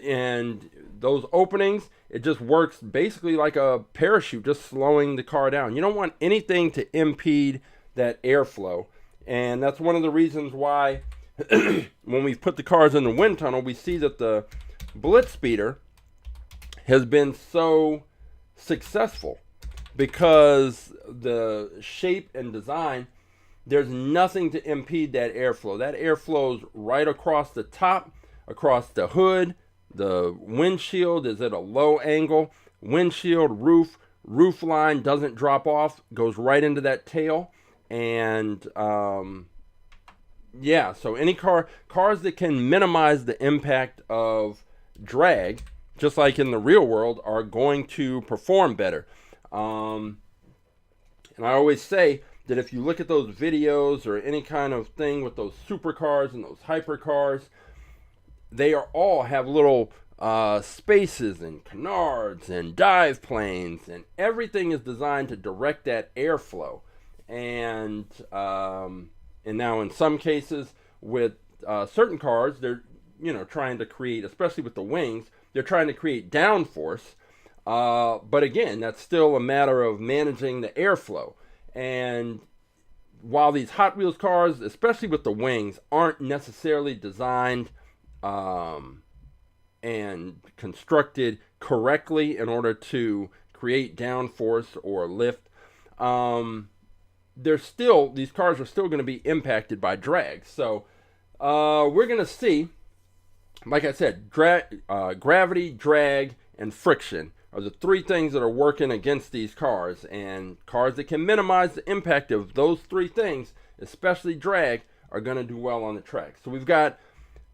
Speaker 1: and those openings, it just works basically like a parachute, just slowing the car down. You don't want anything to impede that airflow. And that's one of the reasons why when we put the cars in the wind tunnel, we see that the BlitzSpeeder has been so successful, because the shape and design, there's nothing to impede that airflow. That air flows right across the top, across the hood. The windshield is at a low angle. Windshield, roof, roof line doesn't drop off, goes right into that tail. And yeah, so any cars that can minimize the impact of drag, just like in the real world, are going to perform better. And I always say that if you look at those videos or any kind of thing with those supercars and those hypercars, they are all have little spaces and canards and dive planes, and everything is designed to direct that airflow. And now in some cases with certain cars, they're trying to create, especially with the wings, they're trying to create downforce. But again, that's still a matter of managing the airflow. And while these Hot Wheels cars, especially with the wings, aren't necessarily designed and constructed correctly in order to create downforce or lift, these cars are still going to be impacted by drag. So we're going to see, like I said, gravity, drag, and friction are the three things that are working against these cars. And cars that can minimize the impact of those three things, especially drag, are going to do well on the track. So we've got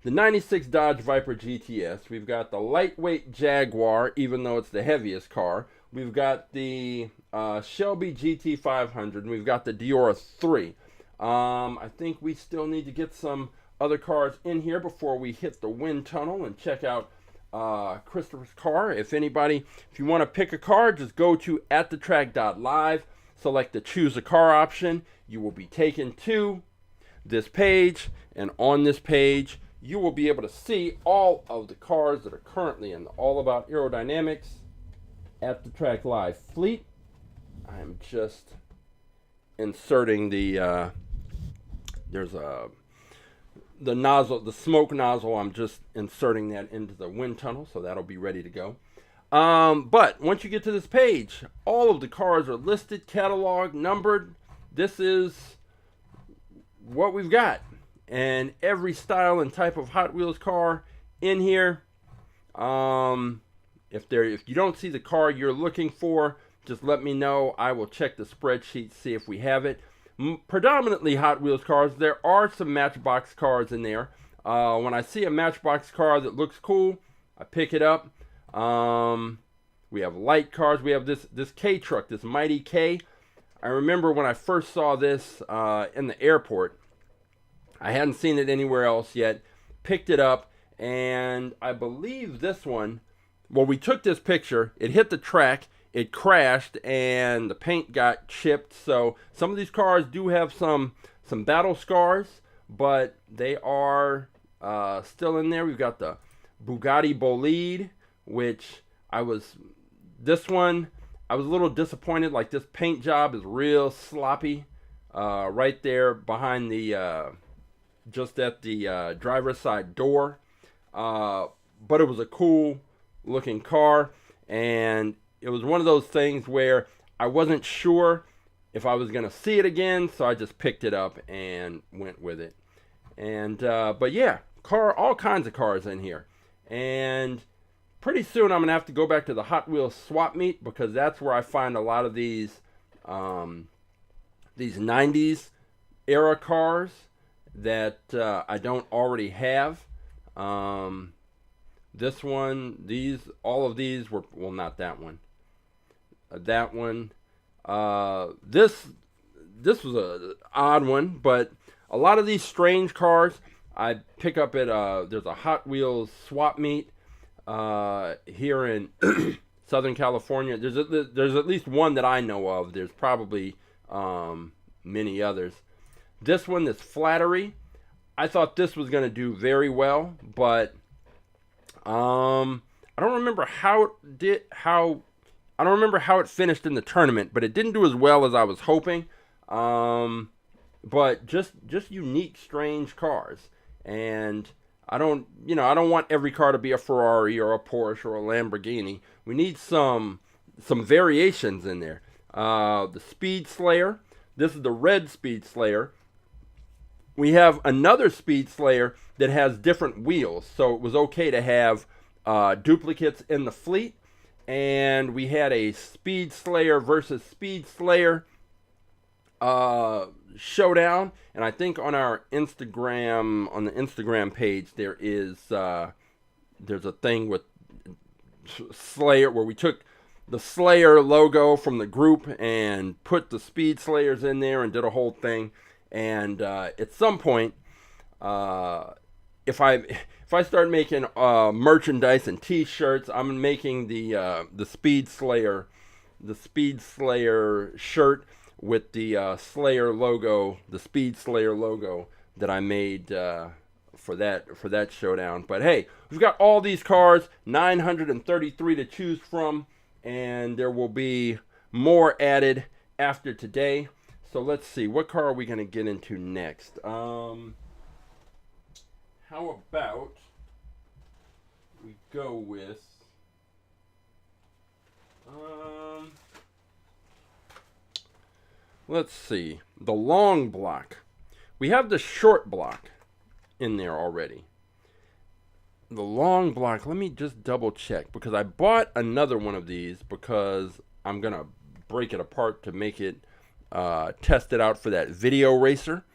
Speaker 1: the 96 Dodge Viper GTS. We've got the lightweight Jaguar, even though it's the heaviest car. We've got the Shelby GT500. And we've got the Deora III. I think we still need to get some other cars in here before we hit the wind tunnel and check out Christopher's car. If you want to pick a car, just go to AtTheTrack.live, select the choose a car option. You will be taken to this page, and on this page you will be able to see all of the cars that are currently in the All About Aerodynamics AtTheTrack Live fleet. I'm just inserting the nozzle, the smoke nozzle. I'm just inserting that into the wind tunnel, so that'll be ready to go. But once you get to this page, all of the cars are listed, cataloged, numbered. This is what we've got, and every style and type of Hot Wheels car in here. If you don't see the car you're looking for, just let me know. I will check the spreadsheet, see if we have it. Predominantly Hot Wheels cars. There are some Matchbox cars in there. When I see a Matchbox car that looks cool, I pick it up. We have light cars. We have this K truck, this Mighty K. I remember when I first saw this in the airport. I hadn't seen it anywhere else yet. Picked it up, and I believe this one, well, we took this picture. It hit the track. It crashed, and the paint got chipped. So some of these cars do have some battle scars, but they are still in there. We've got the Bugatti Bolide, which I was a little disappointed. Like, this paint job is real sloppy. Right there behind the just at the driver's side door. But it was a cool looking car, and it was one of those things where I wasn't sure if I was going to see it again, so I just picked it up and went with it. And but yeah, all kinds of cars in here. And pretty soon I'm going to have to go back to the Hot Wheels swap meet, because that's where I find a lot of these 90s era cars that I don't already have. This one, all of these were, well, not that one. That one. This was an odd one, but a lot of these strange cars I pick up at there's a Hot Wheels swap meet here in Southern California. There's at least one that I know of. There's probably many others. This one, this Flattery, I thought this was going to do very well, but I don't remember how it finished in the tournament, but it didn't do as well as I was hoping. But just unique, strange cars. And I don't want every car to be a Ferrari or a Porsche or a Lamborghini. We need some variations in there. The Speed Slayer. This is the red Speed Slayer. We have another Speed Slayer that has different wheels, so it was okay to have duplicates in the fleet. and we had a Speed Slayer versus Speed Slayer showdown. And I think on our Instagram, on the Instagram page, there's a thing with Slayer where we took the Slayer logo from the group and put the Speed Slayers in there and did a whole thing. And at some point, if I start making merchandise and T-shirts, I'm making the Speed Slayer shirt with the Slayer logo, the Speed Slayer logo that I made for that showdown. But hey, we've got all these cars, 933 to choose from, and there will be more added after today. So let's see, what car are we going to get into next? How about we go with let's see, the Long Bloc. We have the Short Bloc in there already. The Long Bloc, let me just double check, because I bought another one of these because I'm gonna break it apart to make it test it out for that video racer,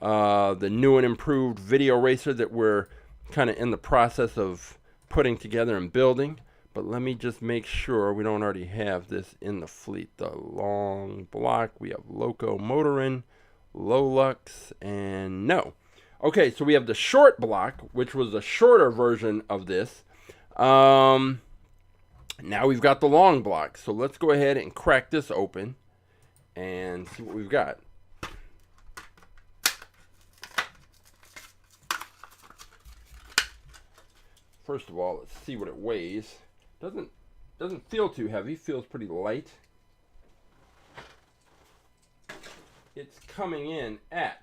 Speaker 1: the new and improved video racer that we're kind of in the process of putting together and building. But let me just make sure we don't already have this in the fleet. The Long Bloc, we have Loco Motorin, Lolux, and no. Okay, so we have the Short Bloc, which was a shorter version of this. Now we've got the Long Bloc. So let's go ahead and crack this open and see what we've got. First of all, let's see what it weighs. Doesn't feel too heavy, feels pretty light. It's coming in at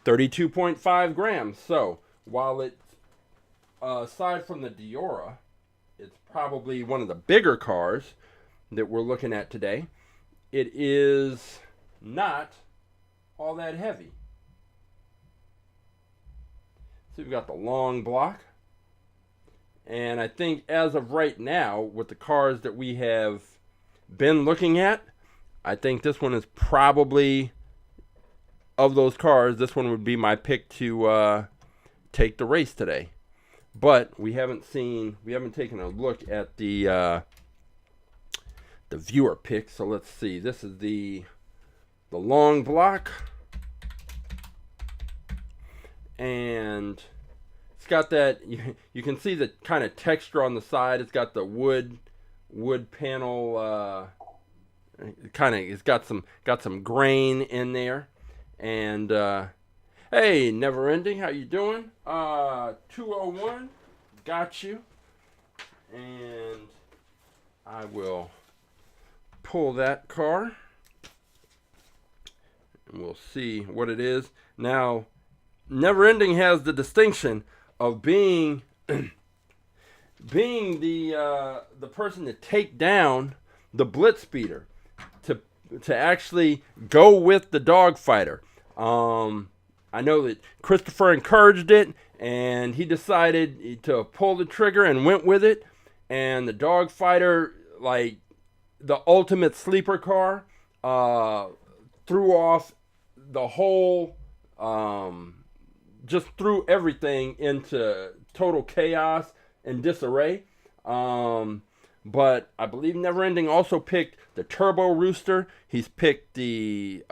Speaker 1: 32.5 grams. So while it's aside from the Deora, it's probably one of the bigger cars that we're looking at today. It is not all that heavy. So we've got the Long Bloc. And I think as of right now, with the cars that we have been looking at, I think this one is probably, of those cars, this one would be my pick to take the race today. But we haven't taken a look at the viewer pick. So let's see. This is the Long Bloc, and it's got that, you can see the kind of texture on the side. It's got the wood panel, it's got some grain in there. And hey, Never Ending, how you doing? 201, got you. And I will pull that car, and we'll see what it is. Now, Never Ending has the distinction of being the person to take down the BlitzSpeeder, to actually go with the dogfighter. I know that Christopher encouraged it, and he decided to pull the trigger and went with it. And the dogfighter, like the ultimate sleeper car, threw off the whole, just threw everything into total chaos and disarray. But I believe Never Ending also picked the Turbo Rooster. He's picked the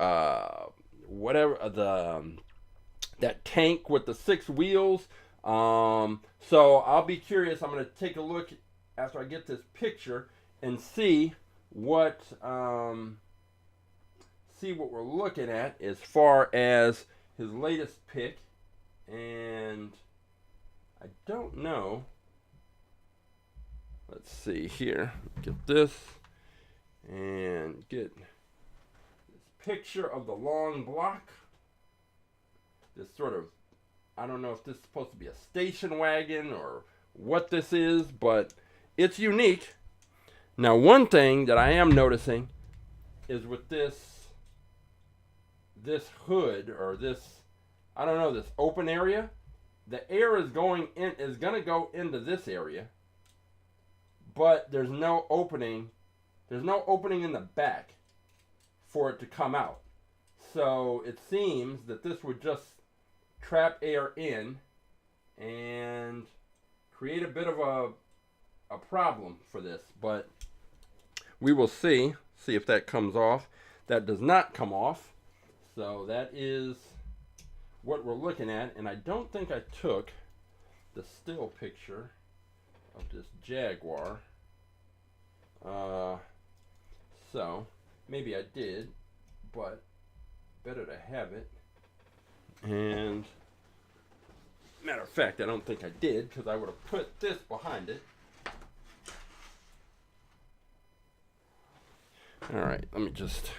Speaker 1: that tank with the 6 wheels. So I'll be curious. I'm going to take a look after I get this picture and see what we're looking at as far as his latest pick. And I don't know. Let's see here. Get this and get this picture of the Long Bloc. This sort of, I don't know if this is supposed to be a station wagon or what this is, but it's unique. Now, one thing that I am noticing is with this hood, or this, I don't know, this open area, the air is going to go into this area. but there's no opening. There's no opening in the back for it to come out. So it seems that this would just trap air in and create a bit of a problem for this, but we will see if that comes off. That does not come off, so that is what we're looking at. And I don't think I took the still picture of this Jaguar, so maybe I did, but better to have it. And matter of fact, I don't think I did, because I would have put this behind it. Alright, let me just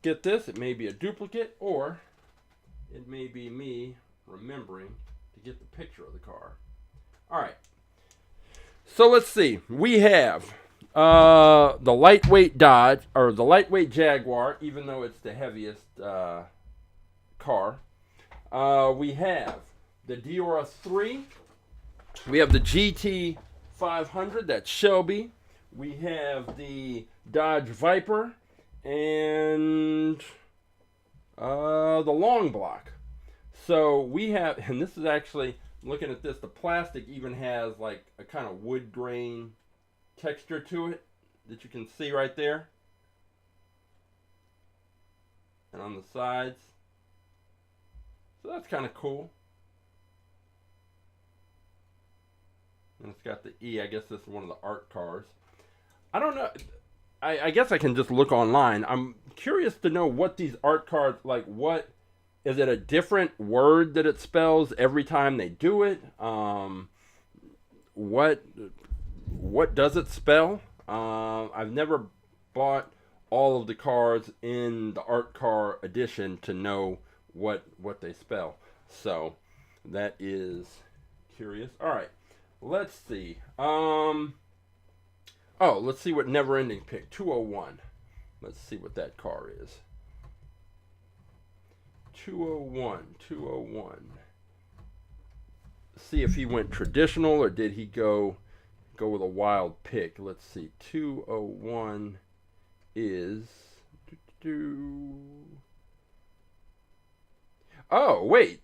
Speaker 1: get this. It may be a duplicate, or it may be me remembering to get the picture of the car. Alright, so let's see. We have the lightweight Dodge, or the lightweight Jaguar, even though it's the heaviest car. We have the Deora III. We have the GT500, that's Shelby. We have the Dodge Viper and the Long Bloc. So we have, and this is actually, looking at this, the plastic even has like a kind of wood grain texture to it that you can see right there. And on the sides. So that's kind of cool. And it's got the E. I guess this is one of the art cars. I don't know. I guess I can just look online. I'm curious to know what these art cards, like, what is it, a different word that it spells every time they do it? What does it spell? I've never bought all of the cars in the art car edition to know what they spell. So that is curious. All right, let's see. Oh, let's see what Never Ending picked. 201. Let's see what that car is. 201. See if he went traditional or did he go with a wild pick. Let's see. 201 is... Oh, wait.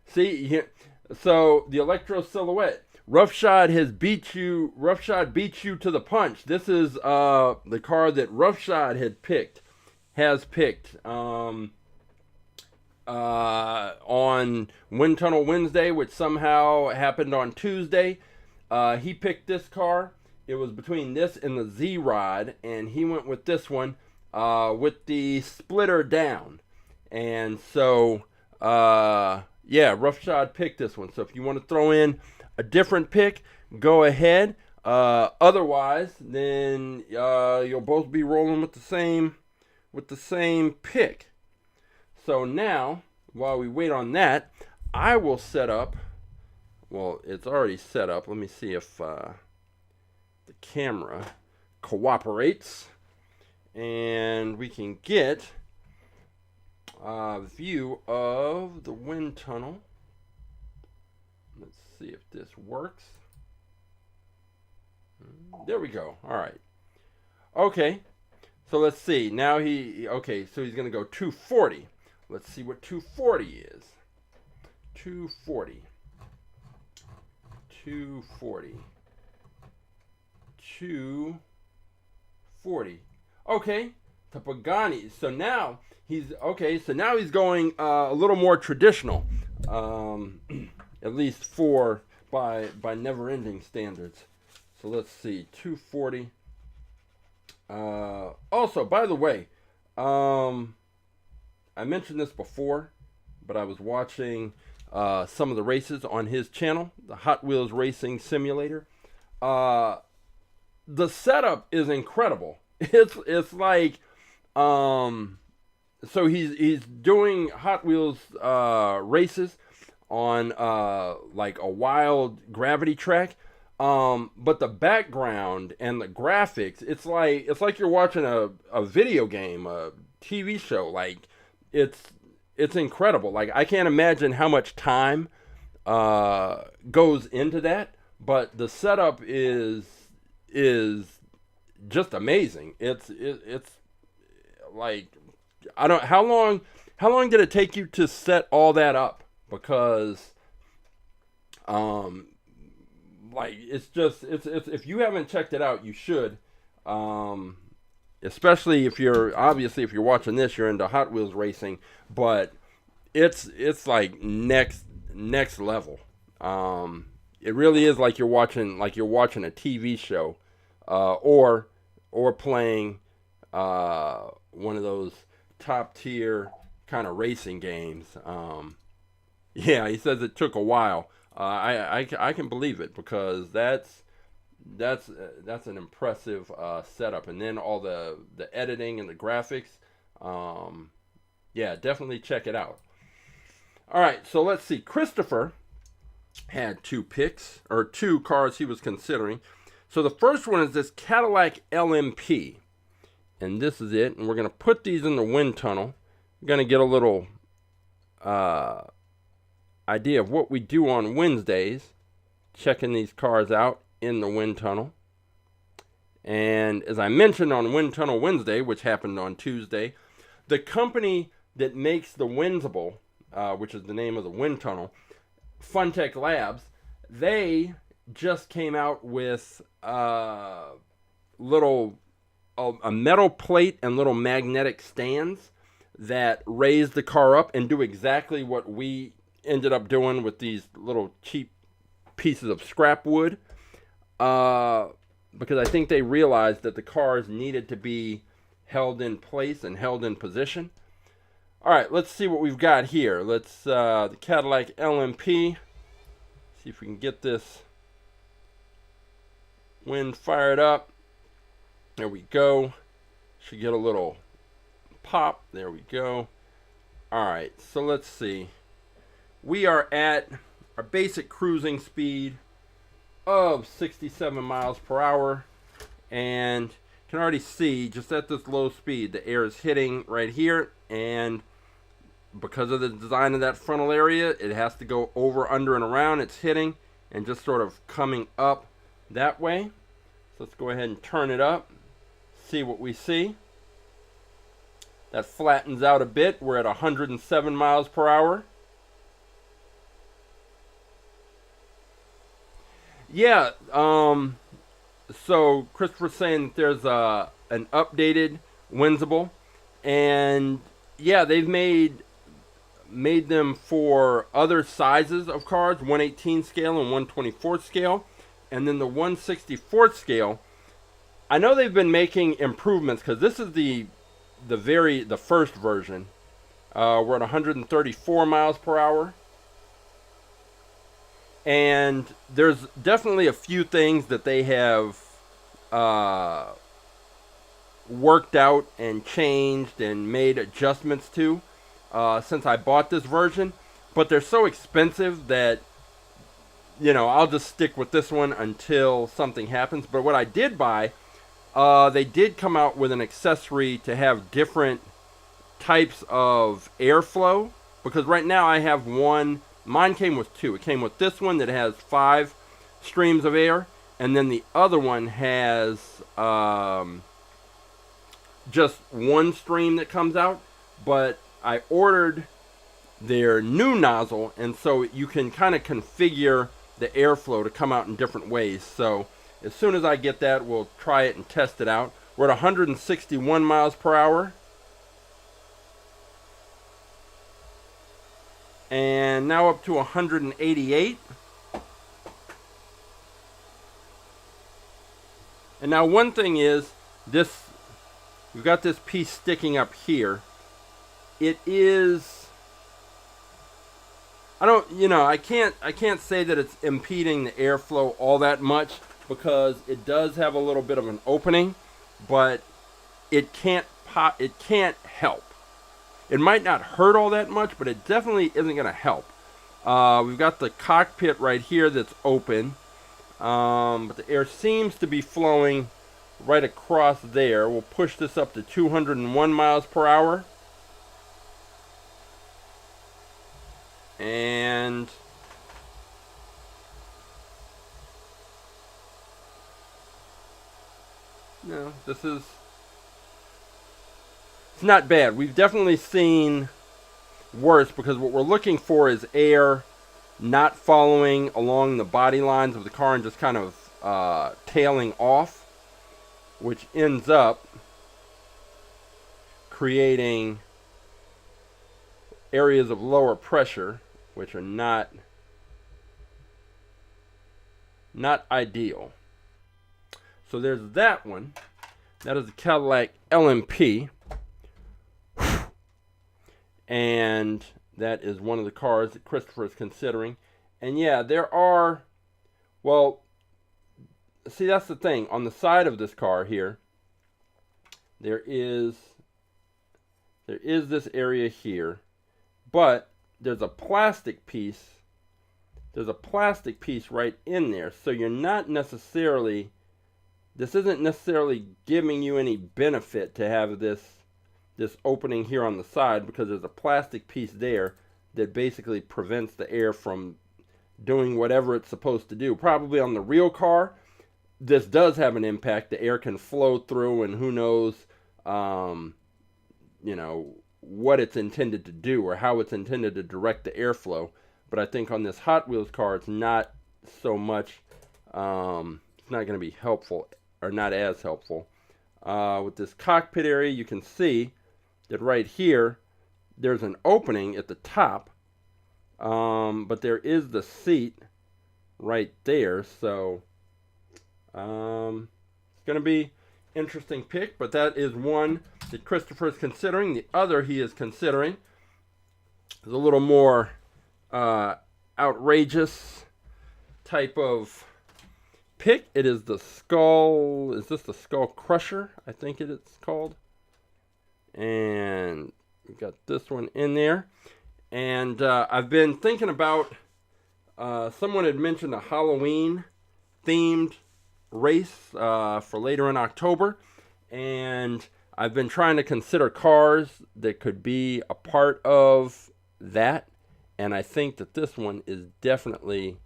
Speaker 1: See, so the Electro Silhouette. Roughshod beat you to the punch. This is the car that Roughshod has picked on Wind Tunnel Wednesday, which somehow happened on Tuesday. He picked this car. It was between this and the Z-Rod, and he went with this one with the splitter down. And so, yeah, Roughshod picked this one. So if you want to throw in a different pick, go ahead. Otherwise, then you'll both be rolling with the same pick. So now, while we wait on that, I will set up. Well, it's already set up. Let me see if the camera cooperates, and we can get a view of the wind tunnel. Let's see if this works. There we go. All right. Okay. So let's see. Now okay, so he's going to go 240. Let's see what 240 is. 240. Okay. The Pagani. So now he's going a little more traditional. At least by Never Ending standards. So let's see, 240. Also, by the way, I mentioned this before, but I was watching some of the races on his channel, the Hot Wheels Racing Simulator. The setup is incredible. It's like, so he's doing Hot Wheels races on like a wild gravity track, but the background and the graphics, it's like you're watching a video game, a TV show. Like it's incredible. Like I can't imagine how much time goes into that, but the setup is is just amazing. It's like, I don't, how long did it take you to set all that up? Because like, it's just, it's if you haven't checked it out, you should. Especially if you're, obviously if you're watching this, you're into Hot Wheels racing, but it's like next level. It really is like you're watching a TV show, or playing one of those top tier kind of racing games. Yeah, he says it took a while. I can believe it, because that's an impressive setup, and then all the editing and the graphics. Yeah, definitely check it out. All right, so let's see. Christopher had two cars he was considering. So the first one is this Cadillac LMP, and this is it. And we're gonna put these in the wind tunnel. We're gonna get a little idea of what we do on Wednesdays, checking these cars out in the wind tunnel. And as I mentioned on Wind Tunnel Wednesday, which happened on Tuesday, the company that makes the Winsible, which is the name of the wind tunnel, Funtech Labs, they just came out with a metal plate and little magnetic stands that raise the car up and do exactly what we ended up doing with these little cheap pieces of scrap wood. Because I think they realized that the cars needed to be held in place and held in position. All right, let's see what we've got here. Let's the Cadillac LMP. See if we can get this wind fired up. There we go. Should get a little pop. There we go. All right, so let's see. We are at our basic cruising speed of 67 miles per hour, and you can already see just at this low speed the air is hitting right here, and because of the design of that frontal area, it has to go over, under, and around. It's hitting and just sort of coming up that way. So let's go ahead and turn it up, see what we see. That flattens out a bit. We're at 107 miles per hour. Yeah, so Christopher's saying that there's an updated Winsible, and yeah, they've made them for other sizes of cars, 1/18 scale and 1/24 scale, and then the 1/64 scale. I know they've been making improvements, because this is the first version. We're at 134 miles per hour. And there's definitely a few things that they have worked out and changed and made adjustments to since I bought this version. But they're so expensive that, I'll just stick with this one until something happens. But what I did buy, they did come out with an accessory to have different types of airflow. Because right now I have one. Mine came with two. It came with this one that has 5 streams of air, and then the other one has just one stream that comes out. But I ordered their new nozzle, and so you can kind of configure the airflow to come out in different ways. So as soon as I get that, we'll try it and test it out. We're at 161 miles per hour. And now up to 188. And now one thing is, we've got this piece sticking up here. It is, I can't say that it's impeding the airflow all that much, because it does have a little bit of an opening, but it can't help. It might not hurt all that much, but it definitely isn't going to help. We've got the cockpit right here that's open, but the air seems to be flowing right across there. We'll push this up to 201 miles per hour. And No, this is, it's not bad. We've definitely seen worse, because what we're looking for is air not following along the body lines of the car and just kind of tailing off, which ends up creating areas of lower pressure, which are not ideal. So there's that one. That is the Cadillac LMP. And that is one of the cars that Christopher is considering. And yeah, there are, well, see, that's the thing. On the side of this car here, there is this area here, but there's a plastic piece. There's a plastic piece right in there. So you're not necessarily, this isn't necessarily giving you any benefit to have this opening here on the side, because there's a plastic piece there that basically prevents the air from doing whatever it's supposed to do. Probably on the real car, this does have an impact. The air can flow through, and who knows, you know, what it's intended to do or how it's intended to direct the airflow. But I think on this Hot Wheels car, it's not so much, it's not going to be helpful, or not as helpful. With this cockpit area, you can see that right here, there's an opening at the top, but there is the seat right there. So it's going to be interesting pick, but that is one that Christopher is considering. The other he is considering is a little more outrageous type of pick. It is the Skull, is this the Skull Crusher? I think it is called. And we've got this one in there. And I've been thinking about, someone had mentioned a Halloween themed race for later in October, and I've been trying to consider cars that could be a part of that, and I think that this one is definitely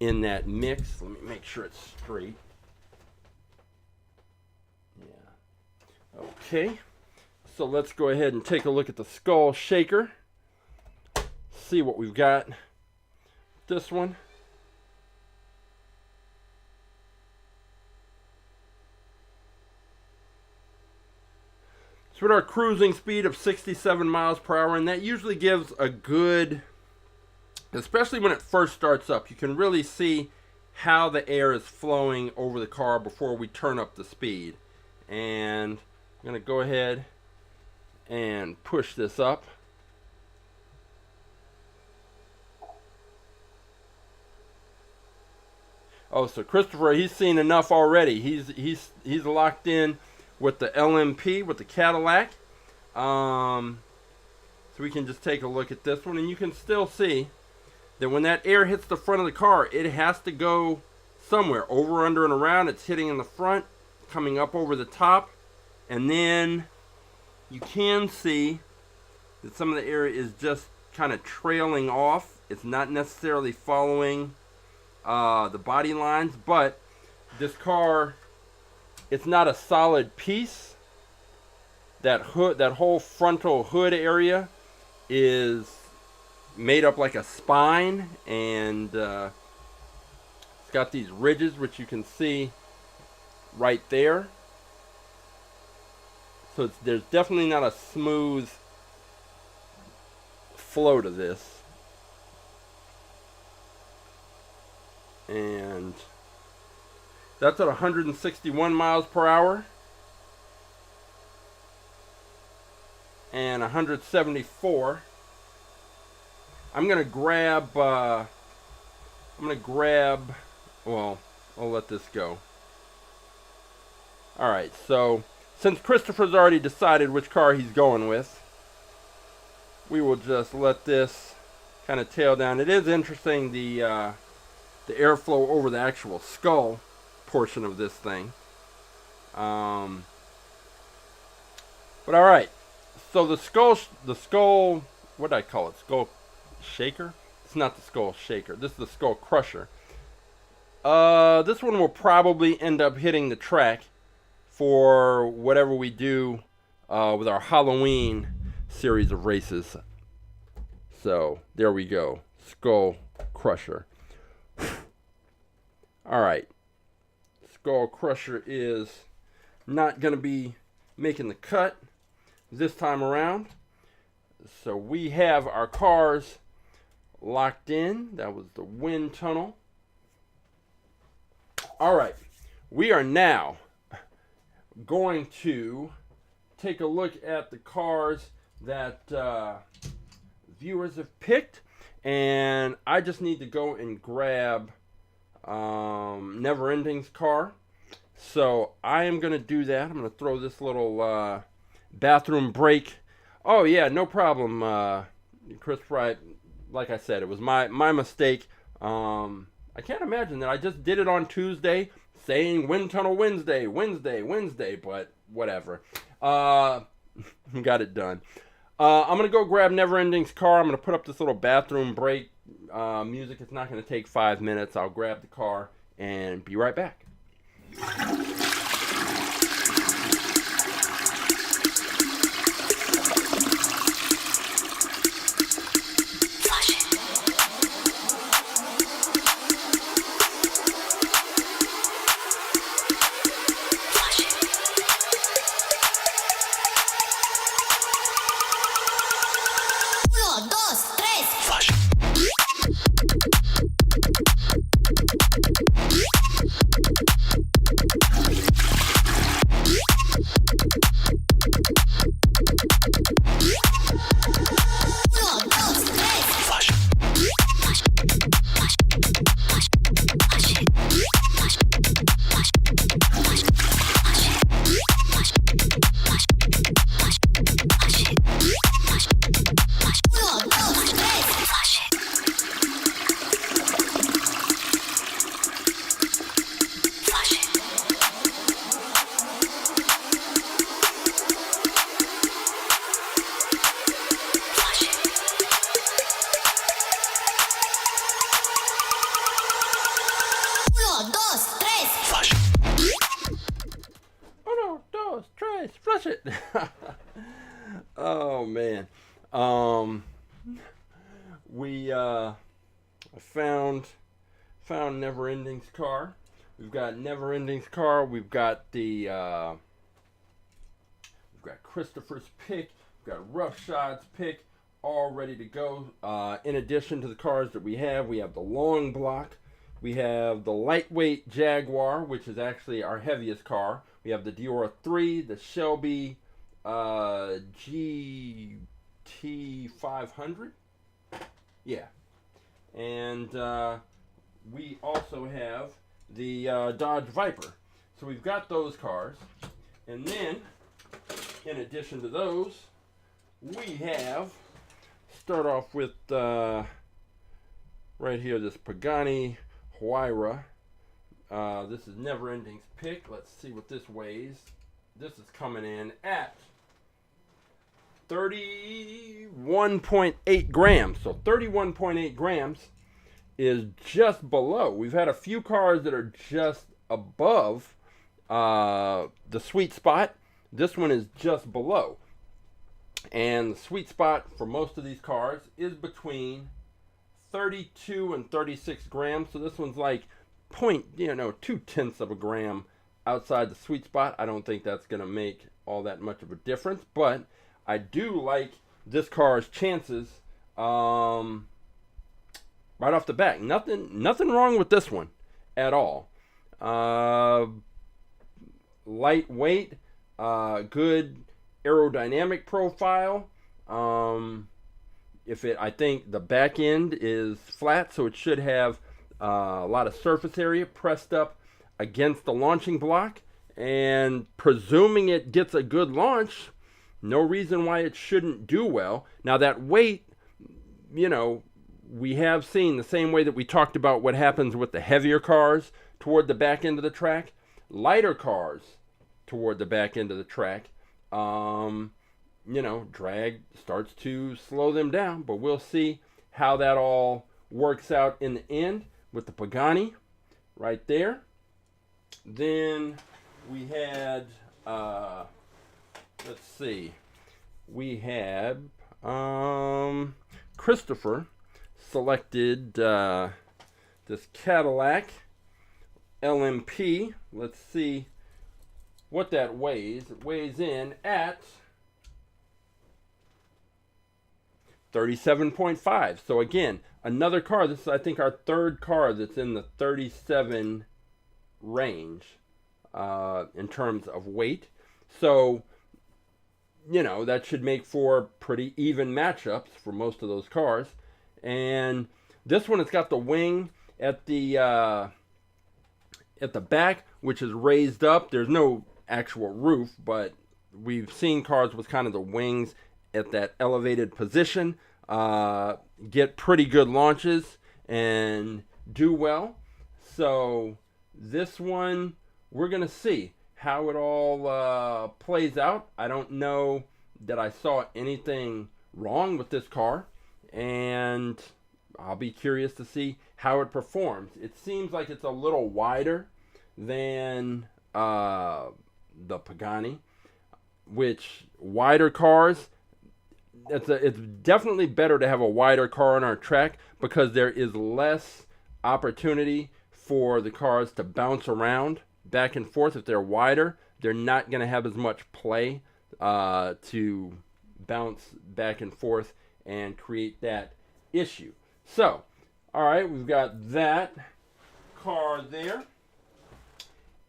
Speaker 1: in that mix. Let me make sure it's straight. Yeah. Okay, so let's go ahead and take a look at the Skull Shaker, see what we've got. This one, so with our cruising speed of 67 miles per hour, and that usually gives a good, especially when it first starts up, you can really see how the air is flowing over the car before we turn up the speed. And I'm going to go ahead and push this up. Oh, so Christopher, he's seen enough already. He's locked in with the LMP, with the Cadillac. So we can just take a look at this one, and you can still see that when that air hits the front of the car, it has to go somewhere. Over, under, and around. It's hitting in the front, coming up over the top, and then you can see that some of the air is just kind of trailing off. It's not necessarily following the body lines, but this car, it's not a solid piece. That hood, that whole frontal hood area is made up like a spine, and it's got these ridges, which you can see right there. So there's definitely not a smooth flow to this. And that's at 161 miles per hour and 174. I'm gonna grab, well, I'll let this go. Alright, so since Christopher's already decided which car he's going with, we will just let this kind of tail down. It is interesting, the airflow over the actual skull portion of this thing. But alright, so the skull, what did I call it? Skull Shaker? It's not the Skull Shaker. This is the Skull Crusher. This one will probably end up hitting the track for whatever we do with our Halloween series of races. So there we go, Skull Crusher. All right, Skull Crusher is not going to be making the cut this time around. So we have our cars locked in. That was the wind tunnel. All right, we are now going to take a look at the cars that viewers have picked, and I just need to go and grab Never Ending's car. So I am going to do that. I'm going to throw this little bathroom break. Oh yeah, no problem, Chris Wright. Like I said, it was my mistake. I can't imagine that I just did it on Tuesday, saying Wind Tunnel Wednesday, but whatever. Got it done. I'm going to go grab Never Ending's car. I'm going to put up this little bathroom break music. It's not going to take 5 minutes. I'll grab the car and be right back. Flush it. Oh man. We found Never Ending's car. We've got Never Ending's car. We've got the we've got Christopher's pick. We've got Roughshods pick, all ready to go. In addition to the cars that we have the Long Bloc. We have the lightweight Jaguar, which is actually our heaviest car. We have the Deora III, the Shelby GT500. Yeah. And we also have the Dodge Viper. So we've got those cars. And then, in addition to those, we have, start off with right here, this Pagani Huayra. This is Never Ending's pick. Let's see what this weighs. This is coming in at 31.8 grams. So 31.8 grams is just below. We've had a few cars that are just above the sweet spot. This one is just below. And the sweet spot for most of these cars is between 32 and 36 grams. So this one's like 0.2 of a gram outside the sweet spot. I don't think that's going to make all that much of a difference, but I do like this car's chances right off the bat. Nothing wrong with this one at all. Lightweight, good aerodynamic profile. I think the back end is flat, so it should have a lot of surface area pressed up against the launching block, and presuming it gets a good launch, no reason why it shouldn't do well. Now that weight, we have seen the same way that we talked about what happens with the heavier cars toward the back end of the track, lighter cars toward the back end of the track, drag starts to slow them down, but we'll see how that all works out in the end with the Pagani right there. Then we had Let's see. We had Christopher selected this Cadillac LMP. Let's see what that weighs. It weighs in at 37.5. So again, another car. This is, I think, our third car that's in the 37 range in terms of weight. So, you know, that should make for pretty even matchups for most of those cars. And this one, it's got the wing at the back, which is raised up. There's no actual roof, but we've seen cars with kind of the wings at that elevated position get pretty good launches and do well. So this one, we're going to see how it all plays out. I don't know that I saw anything wrong with this car, and I'll be curious to see how it performs. It seems like it's a little wider than the Pagani, which wider cars, it's definitely better to have a wider car on our track because there is less opportunity for the cars to bounce around back and forth. If they're wider, they're not going to have as much play to bounce back and forth and create that issue. So, all right, we've got that car there.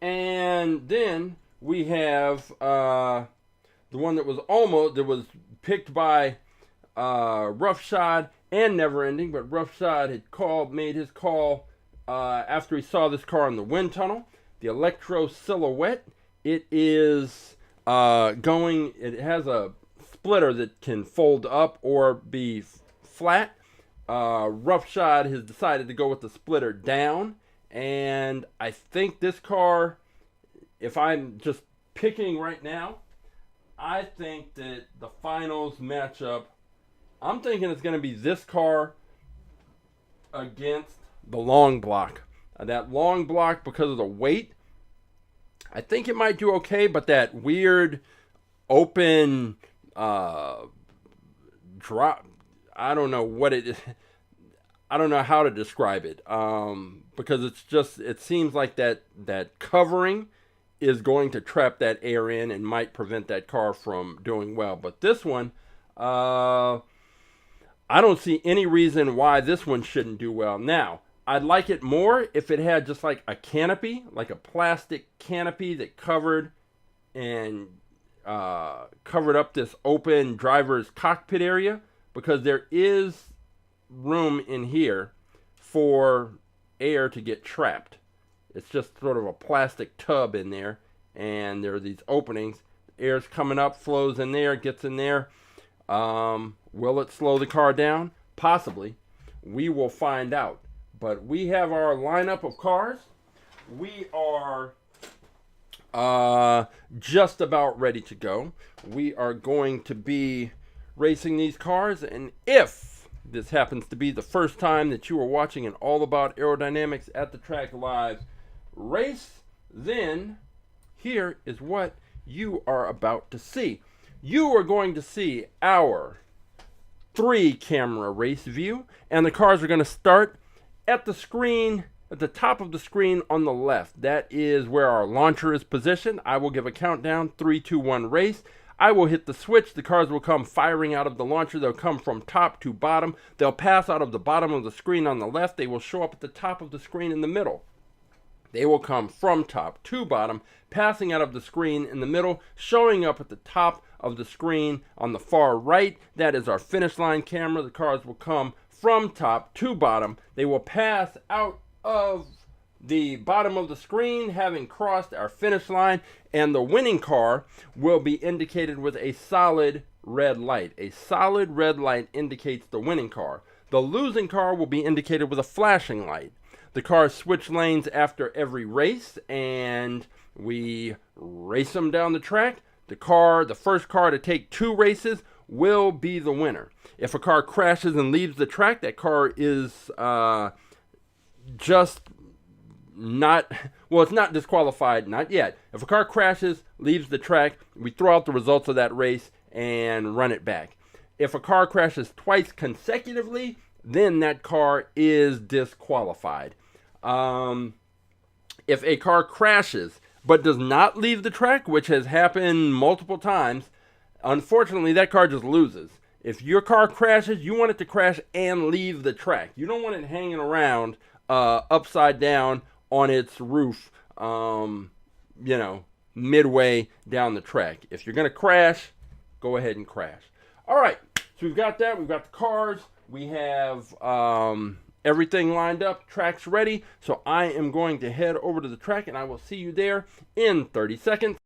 Speaker 1: And then we have the one that was picked by Roughshod and Neverending, but Roughshod had made his call after he saw this car in the wind tunnel. The Electro Silhouette. It is it has a splitter that can fold up or be flat. Roughshod has decided to go with the splitter down, and I think this car, if I'm just picking right now, I think that the finals matchup, I'm thinking it's going to be this car against the Long Bloc. That Long Bloc, because of the weight, I think it might do okay, but that weird open drop, I don't know what it is. I don't know how to describe it because it seems like that covering is going to trap that air in and might prevent that car from doing well. But this one, I don't see any reason why this one shouldn't do well. Now, I'd like it more if it had just like a canopy, like a plastic canopy that covered up this open driver's cockpit area, because there is room in here for air to get trapped. It's just sort of a plastic tub in there, and there are these openings. Air's coming up, flows in there, gets in there. Will it slow the car down? Possibly. We will find out. But we have our lineup of cars. We are just about ready to go. We are going to be racing these cars, and if this happens to be the first time that you are watching an All About Aerodynamics at the Track Live race, then here is what you are about to see. You are going to see our 3-camera race view, and the cars are going to start at the screen, at the top of the screen on the left. That is where our launcher is positioned. I will give a countdown, 3, 2, 1, race. I will hit the switch. The cars will come firing out of the launcher. They'll come from top to bottom. They'll pass out of the bottom of the screen on the left. They will show up at the top of the screen in the middle. They will come from top to bottom, passing out of the screen in the middle, showing up at the top of the screen on the far right. That is our finish line camera. The cars will come from top to bottom. They will pass out of the bottom of the screen, having crossed our finish line, and the winning car will be indicated with a solid red light. A solid red light indicates the winning car. The losing car will be indicated with a flashing light. The cars switch lanes after every race, and we race them down the track. The first car to take 2 races will be the winner. If a car crashes and leaves the track, that car is just not, well, it's not disqualified, not yet. If a car crashes, leaves the track, we throw out the results of that race and run it back. If a car crashes twice consecutively, then that car is disqualified. If a car crashes but does not leave the track, which has happened multiple times, unfortunately, that car just loses. If your car crashes, you want it to crash and leave the track. You don't want it hanging around upside down on its roof, midway down the track. If you're going to crash, go ahead and crash. All right, so we've got that. We've got the cars. We have everything lined up. Track's ready. So I am going to head over to the track, and I will see you there in 30 seconds.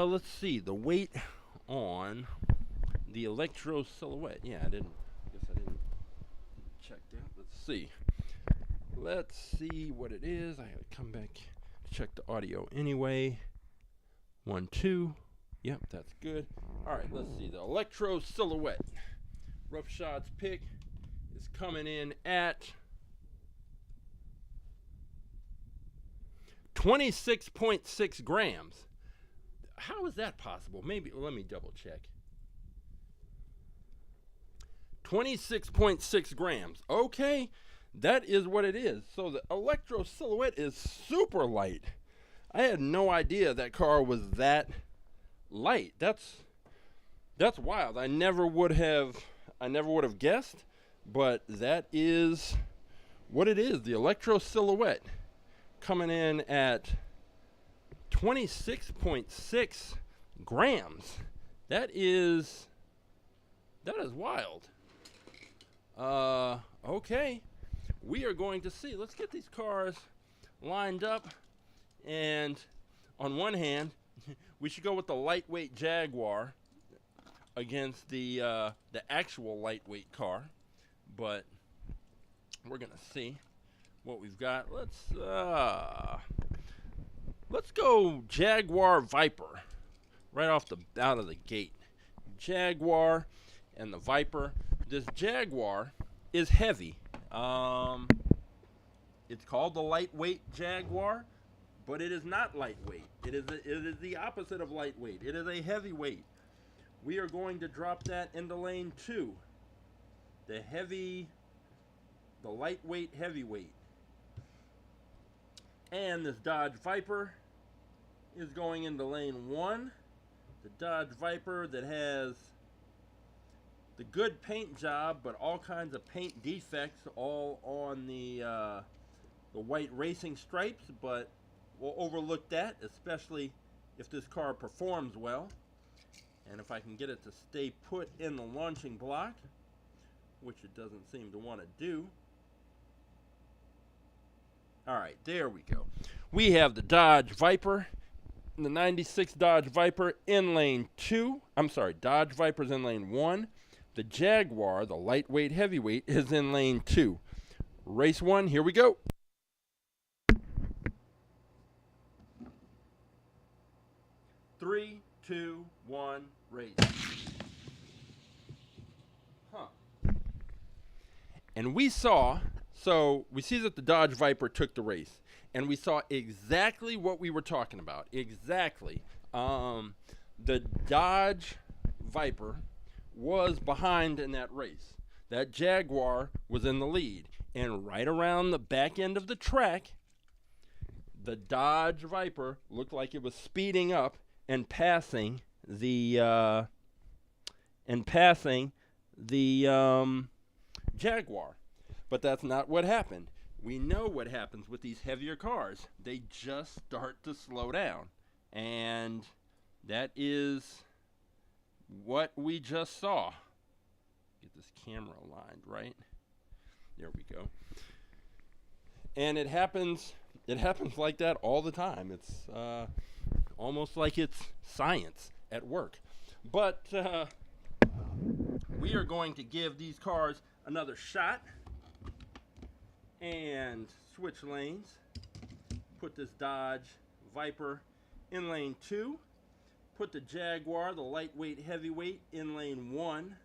Speaker 1: Let's see, the weight on the Electro Silhouette. Yeah, I guess I didn't check that. Let's see what it is. I gotta come back to check the audio anyway. 1, 2. Yep, that's good. All right, let's see. The Electro Silhouette Rough Shots pick is coming in at 26.6 grams. How is that possible? Maybe, let me double check. 26.6 grams. Okay, that is what it is. So the Electro Silhouette is super light. I had no idea that car was that light. That's wild. I never would have guessed, but that is what it is. The Electro Silhouette coming in at 26.6 grams. That is wild. Okay, we are going to see. Let's get these cars lined up, and on one hand, we should go with the lightweight Jaguar against the actual lightweight car, but we're gonna see what we've got. Let's go Jaguar Viper right out of the gate. Jaguar and the Viper. This Jaguar is heavy. It's called the lightweight Jaguar, but it is not lightweight. It is the opposite of lightweight. It is a heavyweight. We are going to drop that into lane 2. The lightweight heavyweight. And this Dodge Viper is going into lane 1. The Dodge Viper that has the good paint job, but all kinds of paint defects all on the white racing stripes, but we'll overlook that, especially if this car performs well. And if I can get it to stay put in the launching block, which it doesn't seem to want to do. Alright, there we go. We have the Dodge Viper, the 96 Dodge Viper in lane 2. I'm sorry, Dodge Viper's in lane 1. The Jaguar, the lightweight heavyweight, is in lane 2. Race 1, here we go. Three, 2, 1, race. And we see that the Dodge Viper took the race. And we saw exactly what we were talking about. Exactly. The Dodge Viper was behind in that race. That Jaguar was in the lead. And right around the back end of the track, the Dodge Viper looked like it was speeding up and passing the Jaguar. But that's not what happened. We know what happens with these heavier cars. They just start to slow down. And that is what we just saw. Get this camera aligned, right? There we go. And it happens like that all the time. It's almost like it's science at work. But we are going to give these cars another shot and switch lanes. Put this Dodge Viper in lane 2. Put the Jaguar, the lightweight heavyweight, in lane 1.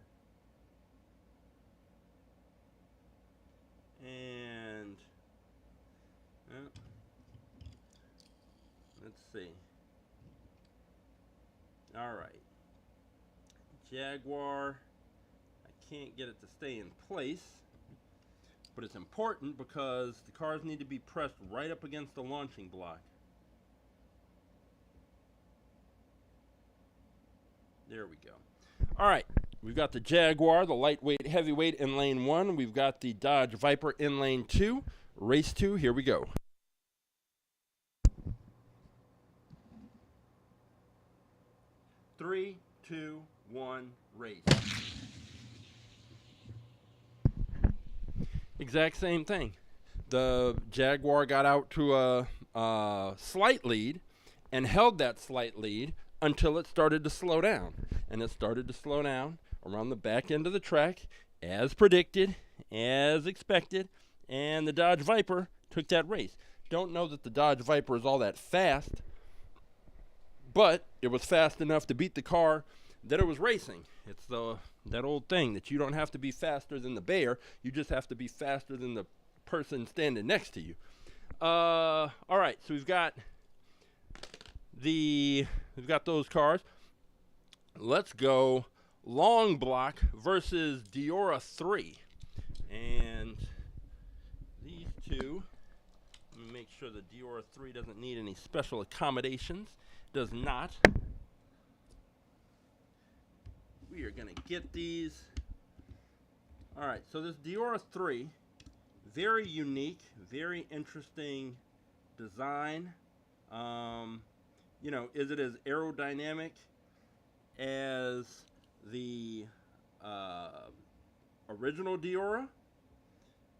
Speaker 1: And let's see. All right. Jaguar, I can't get it to stay in place, but it's important because the cars need to be pressed right up against the launching block. There we go. All right, we've got the Jaguar, the lightweight heavyweight, in lane 1. We've got the Dodge Viper in lane 2. Race 2, here we go. Three, two, one, race. Exact same thing. The Jaguar got out to a slight lead and held that slight lead until it started to slow down. And it started to slow down around the back end of the track, as predicted, as expected, and the Dodge Viper took that race. Don't know that the Dodge Viper is all that fast, but it was fast enough to beat the car that it was racing. It's that old thing that you don't have to be faster than the bear, you just have to be faster than the person standing next to you. All right, so we've got those cars. Let's go Long Bloc versus Deora III. And these two, let me make sure the Deora III doesn't need any special accommodations. Does not. We are going to get these. All right, so this Deora III, very unique, very interesting design. You know, is it as aerodynamic as the original Deora?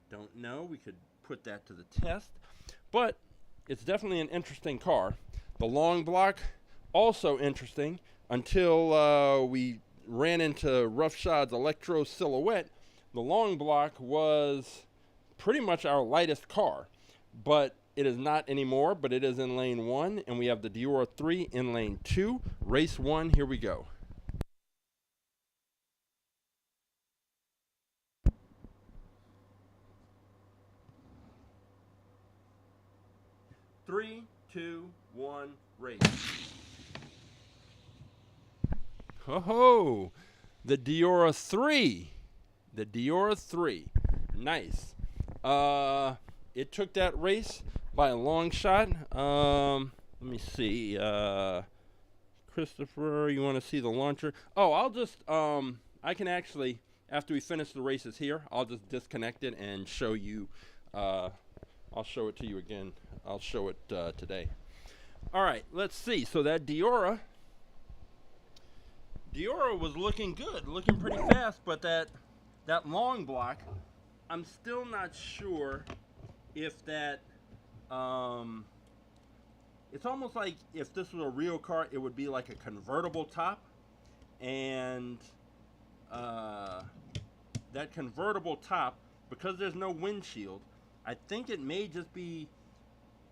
Speaker 1: Don't know. We could put that to the test. But it's definitely an interesting car. The Long Bloc, also interesting, until we ran into Roughshod's Electro Silhouette. The Long Bloc was pretty much our lightest car, but it is not anymore, but it is in lane 1, and we have the Deora III in lane 2. Race 1, here we go. Three, two, one, race. Oh, the Deora III. The Deora III. Nice. It took that race by a long shot. Let me see. Christopher, you want to see the launcher? Oh, I'll just, I can actually, after we finish the races here, I'll just disconnect it and show you, I'll show it to you again. I'll show it today. All right, let's see. So that Deora was looking good, looking pretty fast, but that Long Bloc, I'm still not sure if that, it's almost like if this was a real car, it would be like a convertible top, and that convertible top, because there's no windshield, I think it may just be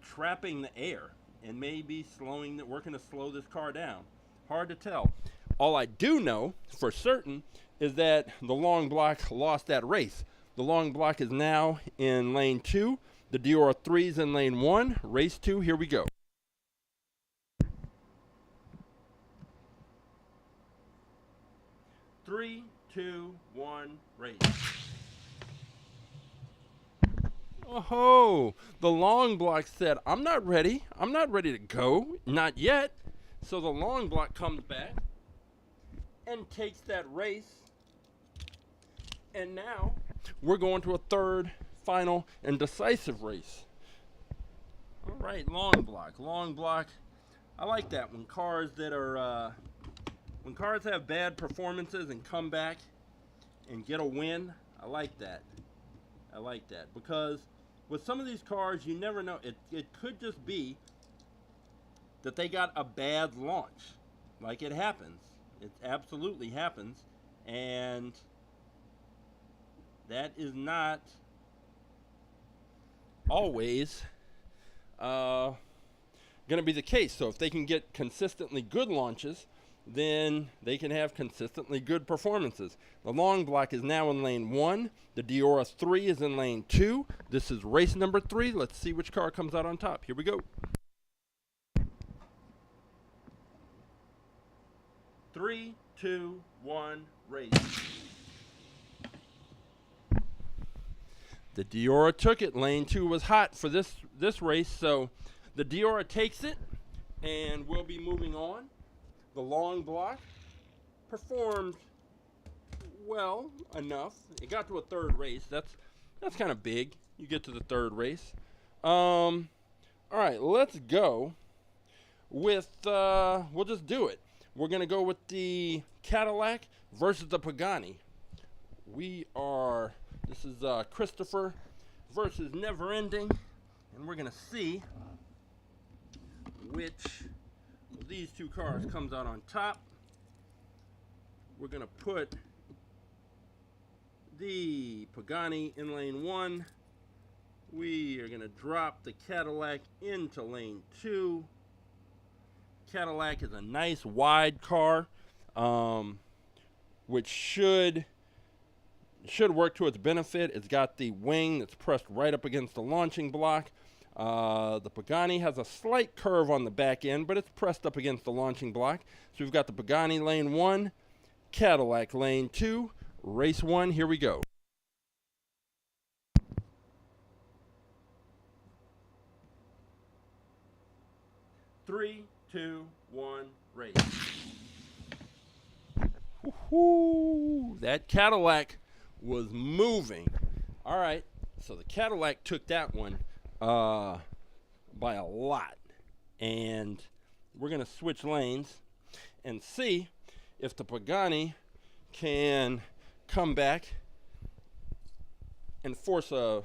Speaker 1: trapping the air and maybe working to slow this car down. Hard to tell. All I do know for certain is that the Long Bloc lost that race. The Long Bloc is now in lane 2. The Deora III is in lane 1. Race 2, here we go. Three, two, one, race. Oh, the Long Bloc said, I'm not ready. I'm not ready to go. Not yet. So the Long Bloc comes back and takes that race. And now we're going to a third, final, and decisive race. All right, Long Bloc. Long Bloc I like that when cars that are when cars have bad performances and come back and get a win. I like that. I like that because with some of these cars, you never know. It could just be that they got a bad launch. Like, it happens. It absolutely happens. And that is not always going to be the case. So if they can get consistently good launches, then they can have consistently good performances. The Long Bloc is now in lane 1. The Deora III is in lane 2. This is race number 3. Let's see which car comes out on top. Here we go. 3, 2, 1, race. The Deora took it. Lane 2 was hot for this race, so the Deora takes it, and we'll be moving on. The Long Bloc performed well enough. It got to a third race. That's kind of big. You get to the third race. All right, let's go with. We'll just do it. We're gonna go with the Cadillac versus the Pagani. This is Christopher versus Never Ending, and we're gonna see which of these two cars comes out on top. We're gonna put the Pagani in lane 1. We are gonna drop the Cadillac into lane 2. Cadillac is a nice wide car, which should work to its benefit. It's got the wing that's pressed right up against the launching block. The Pagani has a slight curve on the back end, but it's pressed up against the launching block. So we've got the Pagani lane 1, Cadillac lane 2, race 1. Here we go. Three, 2, 1, race. Woo-hoo. That Cadillac was moving. All right, so the Cadillac took that one by a lot, and we're gonna switch lanes and see if the Pagani can come back and force a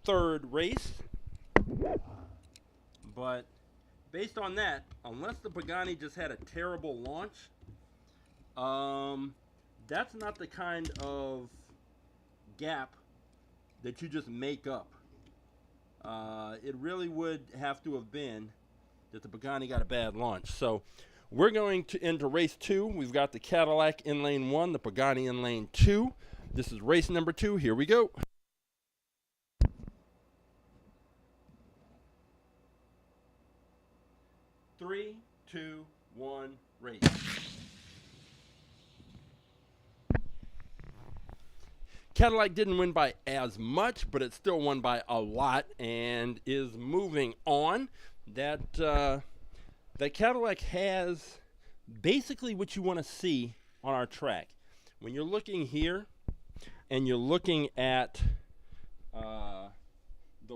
Speaker 1: third race. But based on that, unless the Pagani just had a terrible launch, that's not the kind of gap that you just make up. It really would have to have been that the Pagani got a bad launch. So we're going to into race 2. We've got the Cadillac in lane 1, the Pagani in lane 2. This is race number 2. Here we go. Three, 2, 1, race. Cadillac didn't win by as much, but it still won by a lot and is moving on. That Cadillac has basically what you want to see on our track. When you're looking here and you're looking at the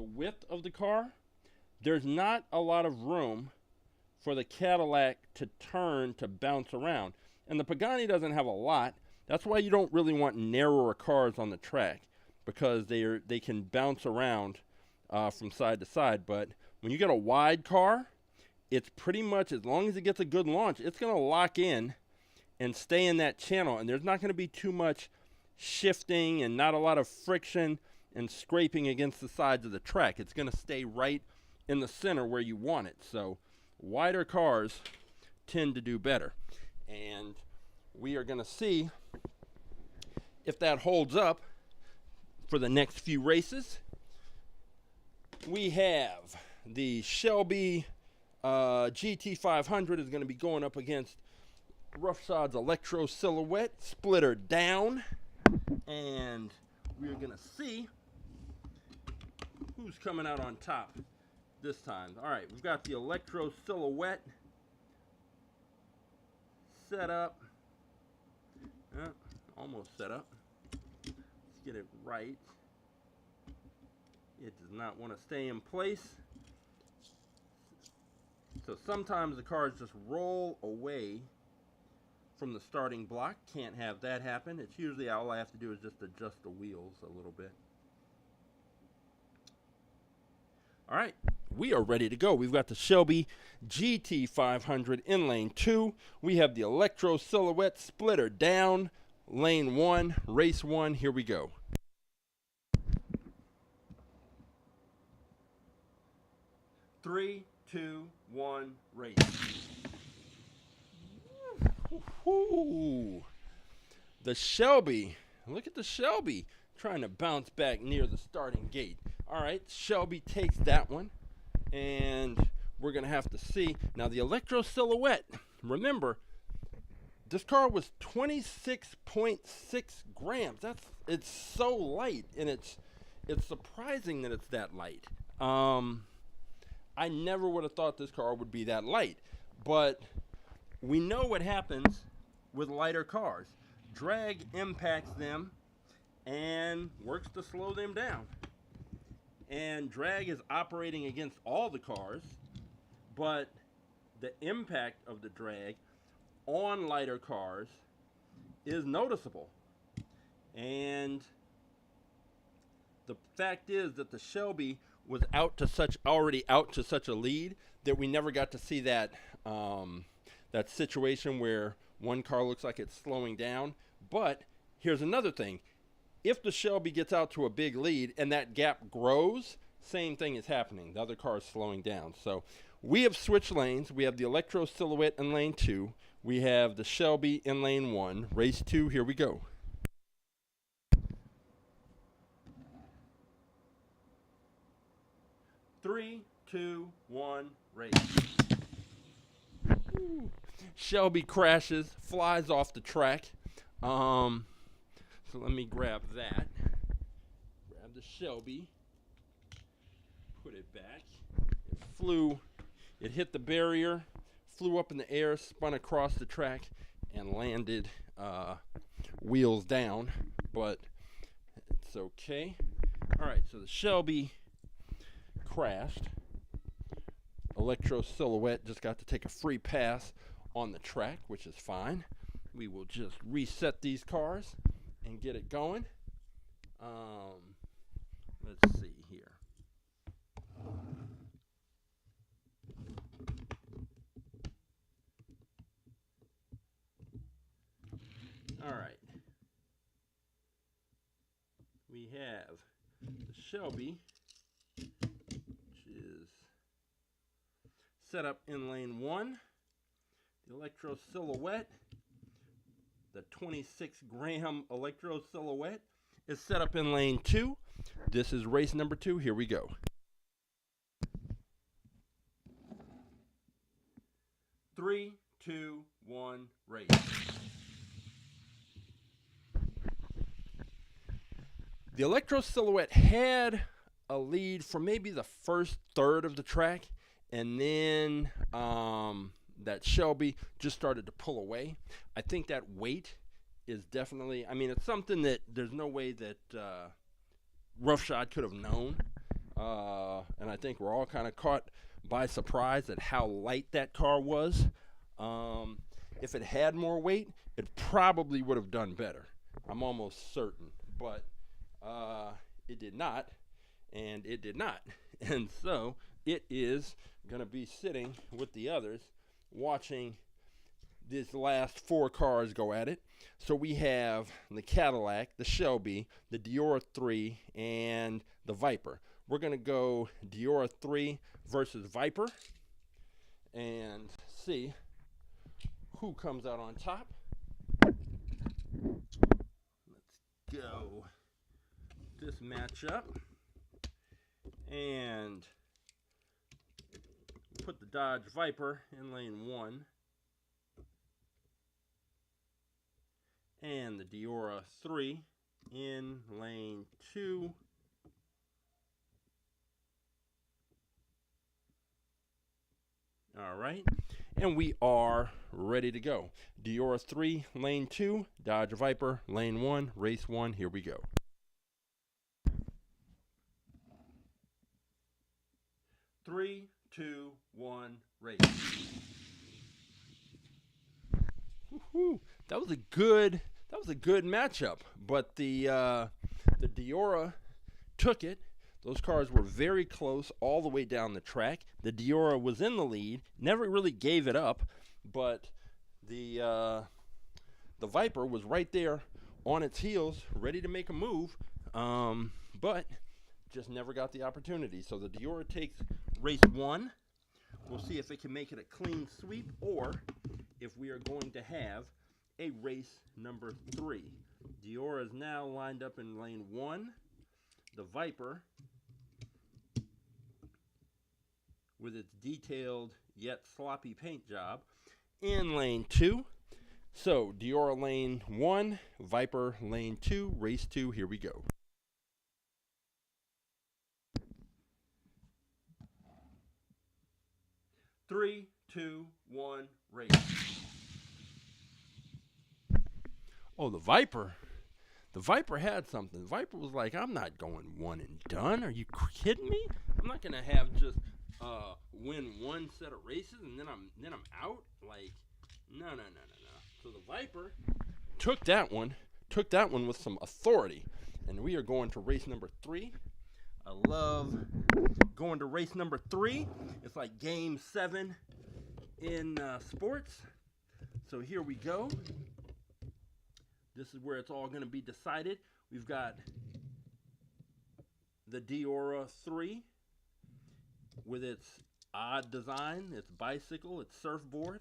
Speaker 1: width of the car, there's not a lot of room for the Cadillac to turn to bounce around. And the Pagani doesn't have a lot. That's why you don't really want narrower cars on the track, because they can bounce around from side to side. But when you get a wide car, it's pretty much, as long as it gets a good launch, it's going to lock in and stay in that channel. And there's not going to be too much shifting and not a lot of friction and scraping against the sides of the track. It's going to stay right in the center where you want it. So wider cars tend to do better. And we are going to see if that holds up for the next few races. We have the Shelby GT500 is going to be going up against Roughshods Electro Silhouette, splitter down. And we're going to see who's coming out on top this time. All right, we've got the Electro Silhouette set up. Almost set up. Let's get it right. It does not want to stay in place. So sometimes the cars just roll away from the starting block. Can't have that happen. It's usually all I have to do is just adjust the wheels a little bit. All right, we are ready to go. We've got the Shelby GT500 in lane 2. We have the Electro Silhouette splitter down, lane 1, race 1. Here we go. Three, two, one, race. Ooh. The Shelby, look at the Shelby trying to bounce back near the starting gate. All right, Shelby takes that one, and we're going to have to see. Now, the Electro Silhouette, remember, this car was 26.6 grams. It's so light, and it's surprising that it's that light. I never would have thought this car would be that light, but we know what happens with lighter cars. Drag impacts them and works to slow them down. And drag is operating against all the cars, but the impact of the drag on lighter cars is noticeable. And the fact is that the Shelby was already out to such a lead that we never got to see that that situation where one car looks like it's slowing down. But here's another thing. If the Shelby gets out to a big lead and that gap grows, same thing is happening. The other car is slowing down. So we have switched lanes. We have the Electro Silhouette in lane 2. We have the Shelby in lane 1. Race 2, here we go. Three, two, one, race. Ooh. Shelby crashes, flies off the track. So let me grab that. Grab the Shelby. Put it back. It hit the barrier, flew up in the air, spun across the track, and landed wheels down. But it's okay. All right, so the Shelby crashed. Electro Silhouette just got to take a free pass on the track, which is fine. We will just reset these cars and get it going. Let's see here. All right. We have the Shelby, which is set up in lane 1. The Electro Silhouette, the 26-gram Electro Silhouette, is set up in lane 2. This is race number 2. Here we go. 3, 2, 1, race. The Electro Silhouette had a lead for maybe the first third of the track, and then that Shelby just started to pull away. I think that weight is definitely, I mean, it's something that there's no way that Roughshod could have known. And I think we're all kind of caught by surprise at how light that car was. If it had more weight, it probably would have done better. I'm almost certain. But it did not, and it did not. And so it is going to be sitting with the others watching these last 4 cars go at it. So we have the Cadillac, the Shelby, the Deora III, and the Viper. We're going to go Deora III versus Viper and see who comes out on top. Let's go this matchup and put the Dodge Viper in lane 1 and the Deora III in lane 2. All right, and we are ready to go. Deora III, lane 2, Dodge Viper, lane 1, race 1. Here we go. 3, 2, 1, race. Woo-hoo. That was a good matchup, but the Deora took it. Those cars were very close all the way down the track. The Deora was in the lead, never really gave it up, but the Viper was right there on its heels, ready to make a move, but just never got the opportunity. So the Deora takes race 1. We'll see if it can make it a clean sweep, or if we are going to have a race number 3. Deora is now lined up in lane 1. The Viper, with its detailed yet sloppy paint job, in lane 2. So Deora lane 1, Viper lane 2, race 2, here we go. Three, two, one, race. Oh, the Viper had something. The Viper was like, I'm not going one and done. Are you kidding me? I'm not gonna have just win one set of races and then I'm out. Like, no. So the Viper took that one with some authority, and we are going to race number 3. I love going to race number 3. It's like game 7 in sports. So here we go. This is where it's all going to be decided. We've got the Deora III with its odd design, its bicycle, its surfboard,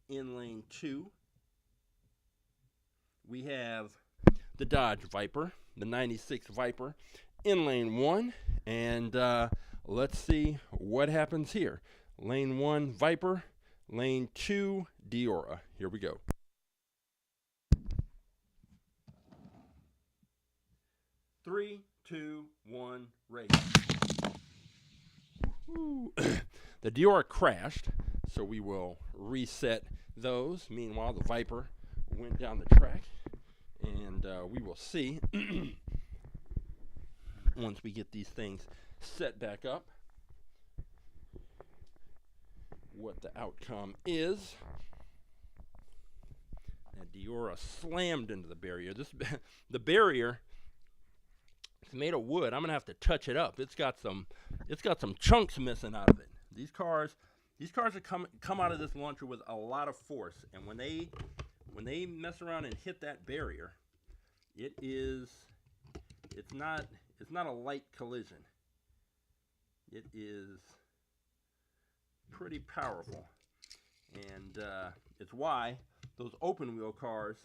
Speaker 1: in lane 2. We have the Dodge Viper, the 96 Viper, in lane 1, and let's see what happens here. Lane 1 Viper, lane 2 Deora. Here we go. Three, two, one, race. The Deora crashed, so we will reset those. Meanwhile, the Viper went down the track, and we will see once we get these things set back up what the outcome is. And Deora slammed into the barrier. The barrier, it's made of wood. I'm gonna have to touch it up. It's got some chunks missing out of it. These cars are come out of this launcher with a lot of force, and when they mess around and hit that barrier, it's not a light collision. It is pretty powerful, and it's why those open wheel cars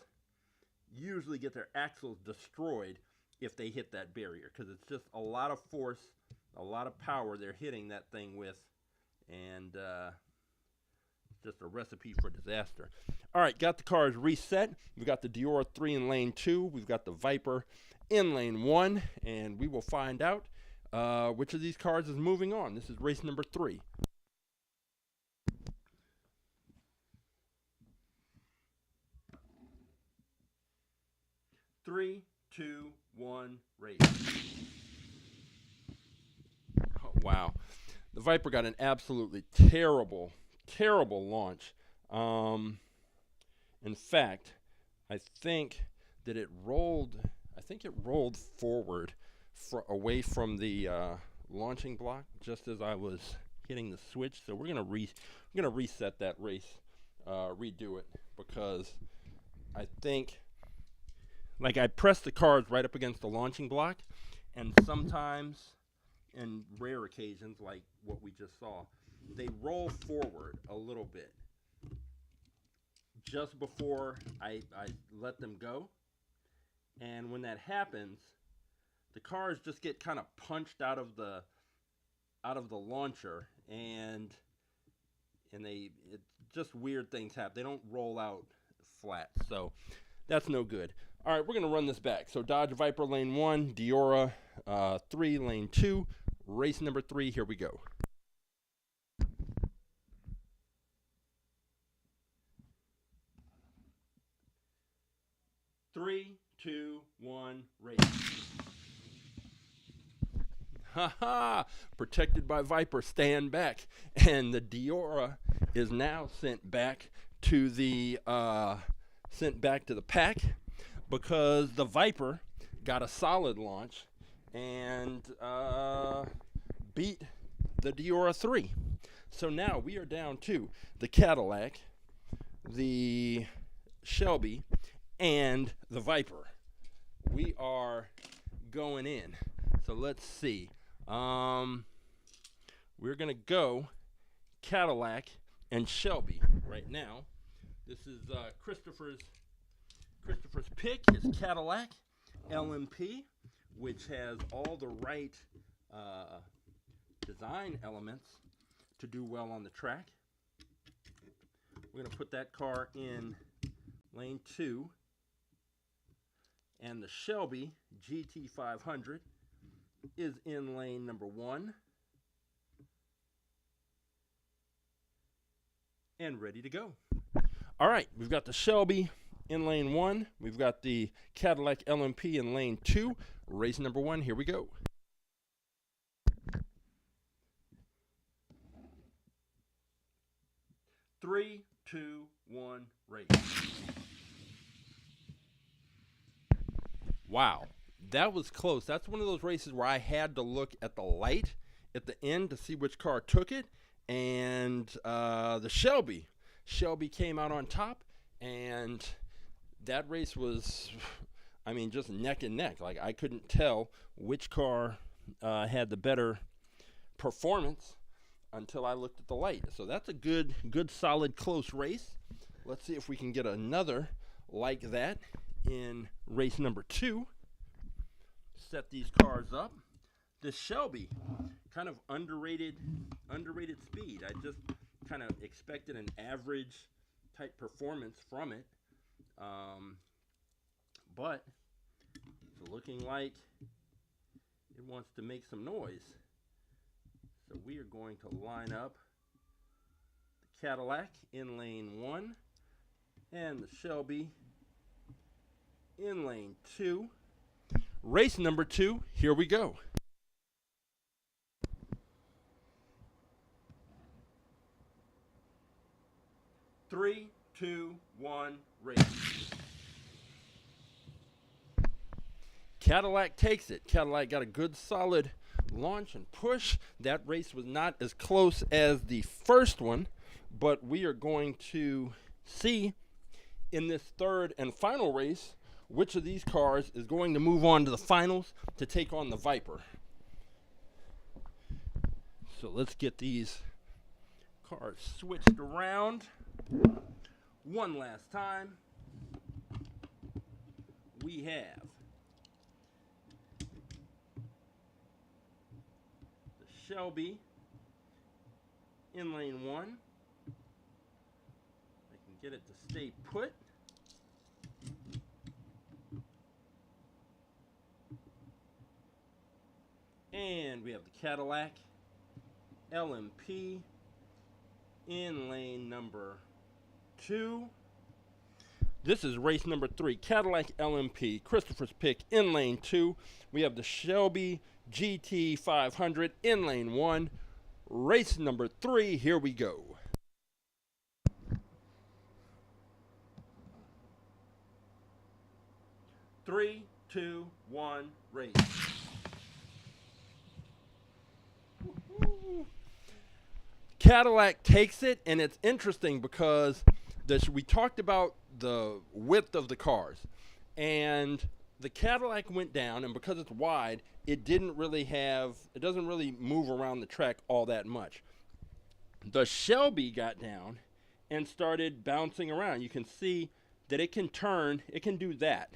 Speaker 1: usually get their axles destroyed if they hit that barrier, because it's just a lot of force, a lot of power they're hitting that thing with, and just a recipe for disaster. All right, got the cars reset. We've got the Deora 3 in lane 2. We've got the Viper in lane 1, and we will find out which of these cars is moving on. This is race number 3. Three, two, one, race. Oh, wow. The Viper got an absolutely terrible launch. In fact, I think it rolled forward away from the launching block just as I was hitting the switch. So we're gonna reset that race, redo it, because I think, like, I pressed the cars right up against the launching block, and sometimes, in rare occasions like what we just saw, they roll forward a little bit just before I let them go. And when that happens, the cars just get kind of punched out of the launcher, and just weird things happen. They don't roll out flat, so that's no good. All right, we're going to run this back. So Dodge Viper lane 1, Deora 3 lane 2, race number 3. Here we go. Three, two, one, race. Ha! Protected by Viper, stand back. And the Deora is now sent back to the pack because the Viper got a solid launch and beat the Deora III. So now we are down to the Cadillac, the Shelby, and the Viper. We are going in. So let's see. We're gonna go Cadillac and Shelby right now. This is Christopher's pick is Cadillac LMP, which has all the right design elements to do well on the track. We're gonna put that car in lane 2, and the Shelby GT500 is in lane number 1 and ready to go. All right, we've got the Shelby in lane 1. We've got the Cadillac LMP in lane 2. Race number 1, here we go. Three, two, one, race. Wow, that was close. That's one of those races where I had to look at the light at the end to see which car took it. And the Shelby came out on top, and that race was, I mean, just neck and neck. Like, I couldn't tell which car had the better performance until I looked at the light. So that's a good, solid, close race. Let's see if we can get another like that in race number 2. Set these cars up. The Shelby, kind of underrated speed. I just kind of expected an average type performance from it, but it's looking like it wants to make some noise. So we are going to line up the Cadillac in lane 1 and the Shelby in lane 2. Race number 2, here we go. 3, 2, 1, race. Cadillac takes it. Cadillac got a good solid launch and push. That race was not as close as the first one, but we are going to see in this third and final race which of these cars is going to move on to the finals to take on the Viper. So let's get these cars switched around one last time. We have the Shelby in lane 1. I can get it to stay put. And we have the Cadillac LMP in lane number 2. This is race number 3, Cadillac LMP, Christopher's pick in lane 2. We have the Shelby GT500 in lane 1. Race number 3, here we go. 3, 2, 1, race. Cadillac takes it, and it's interesting because we talked about the width of the cars, and the Cadillac went down, and because it's wide, it doesn't really move around the track all that much. The Shelby got down and started bouncing around. You can see that it can turn, it can do that.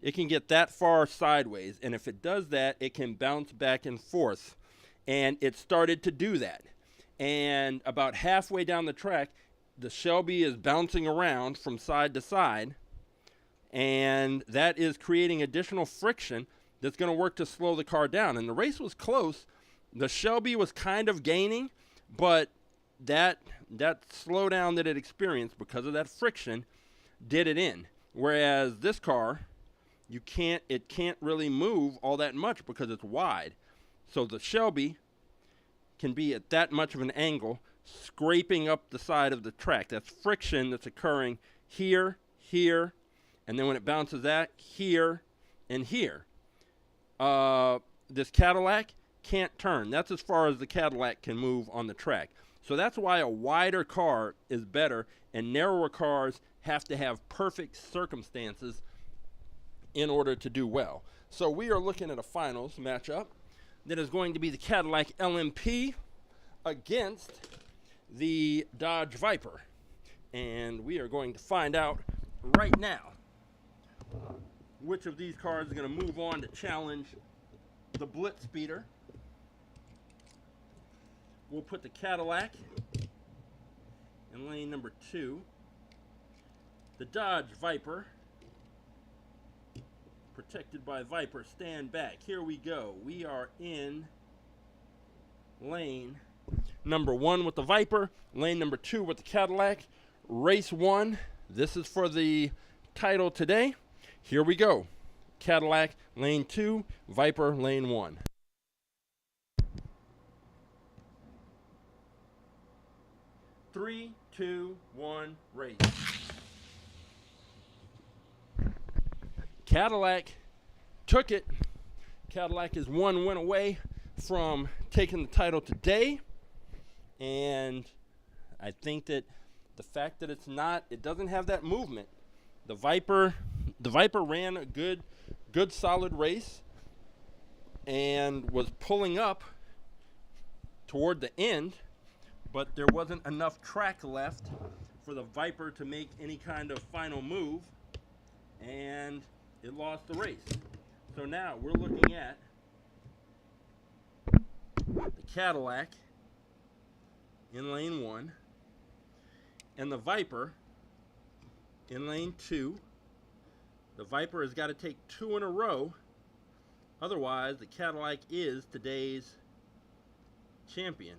Speaker 1: It can get that far sideways, and if it does that, it can bounce back and forth, and it started to do that. And about halfway down the track, the Shelby is bouncing around from side to side, and that is creating additional friction that's going to work to slow the car down. And the race was close. The Shelby was kind of gaining, but that slowdown that it experienced because of that friction did it in. Whereas this car, it can't really move all that much because it's wide. So the Shelby can be at that much of an angle, scraping up the side of the track. That's friction that's occurring here, here, and then when it bounces out, here and here. This Cadillac can't turn. That's as far as the Cadillac can move on the track. So that's why a wider car is better, and narrower cars have to have perfect circumstances in order to do well. So we are looking at a finals matchup that is going to be the Cadillac LMP against the Dodge Viper. And we are going to find out right now which of these cars is going to move on to challenge the BlitzSpeeder. We'll put the Cadillac in lane number 2. The Dodge Viper, protected by Viper, stand back. Here we go. We are in lane number 1 with the Viper, lane number 2 with the Cadillac. Race 1. This is for the title today. Here we go. Cadillac lane 2, Viper lane 1. 3, 2, 1, race. Cadillac took it. Cadillac is one win away from taking the title today. And I think that the fact that it doesn't have that movement. The Viper ran a good solid race and was pulling up toward the end, but there wasn't enough track left for the Viper to make any kind of final move, and it lost the race. So now we're looking at the Cadillac in lane 1 and the Viper in lane 2. The Viper has got to take 2 in a row. Otherwise, the Cadillac is today's champion.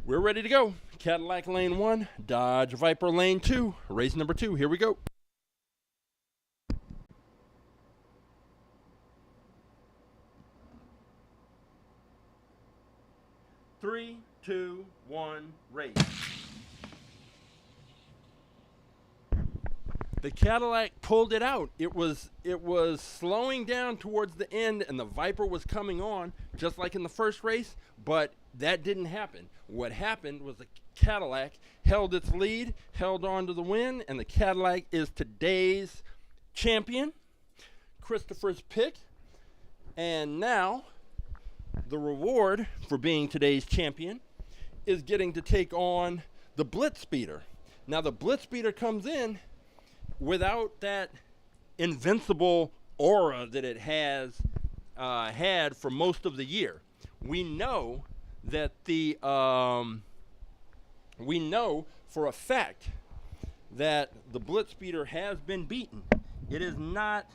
Speaker 1: We're ready to go. Cadillac lane 1, Dodge Viper lane 2. Race number 2. Here we go. Three, two, one, race. The Cadillac pulled it out. It was slowing down towards the end, and the Viper was coming on, just like in the first race, but that didn't happen. What happened was the Cadillac held its lead, held on to the win, and the Cadillac is today's champion, Christopher's pick. And now, the reward for being today's champion is getting to take on the BlitzSpeeder. Now, the BlitzSpeeder comes in without that invincible aura that it has had for most of the year. We know that we know for a fact that the BlitzSpeeder has been beaten. It is not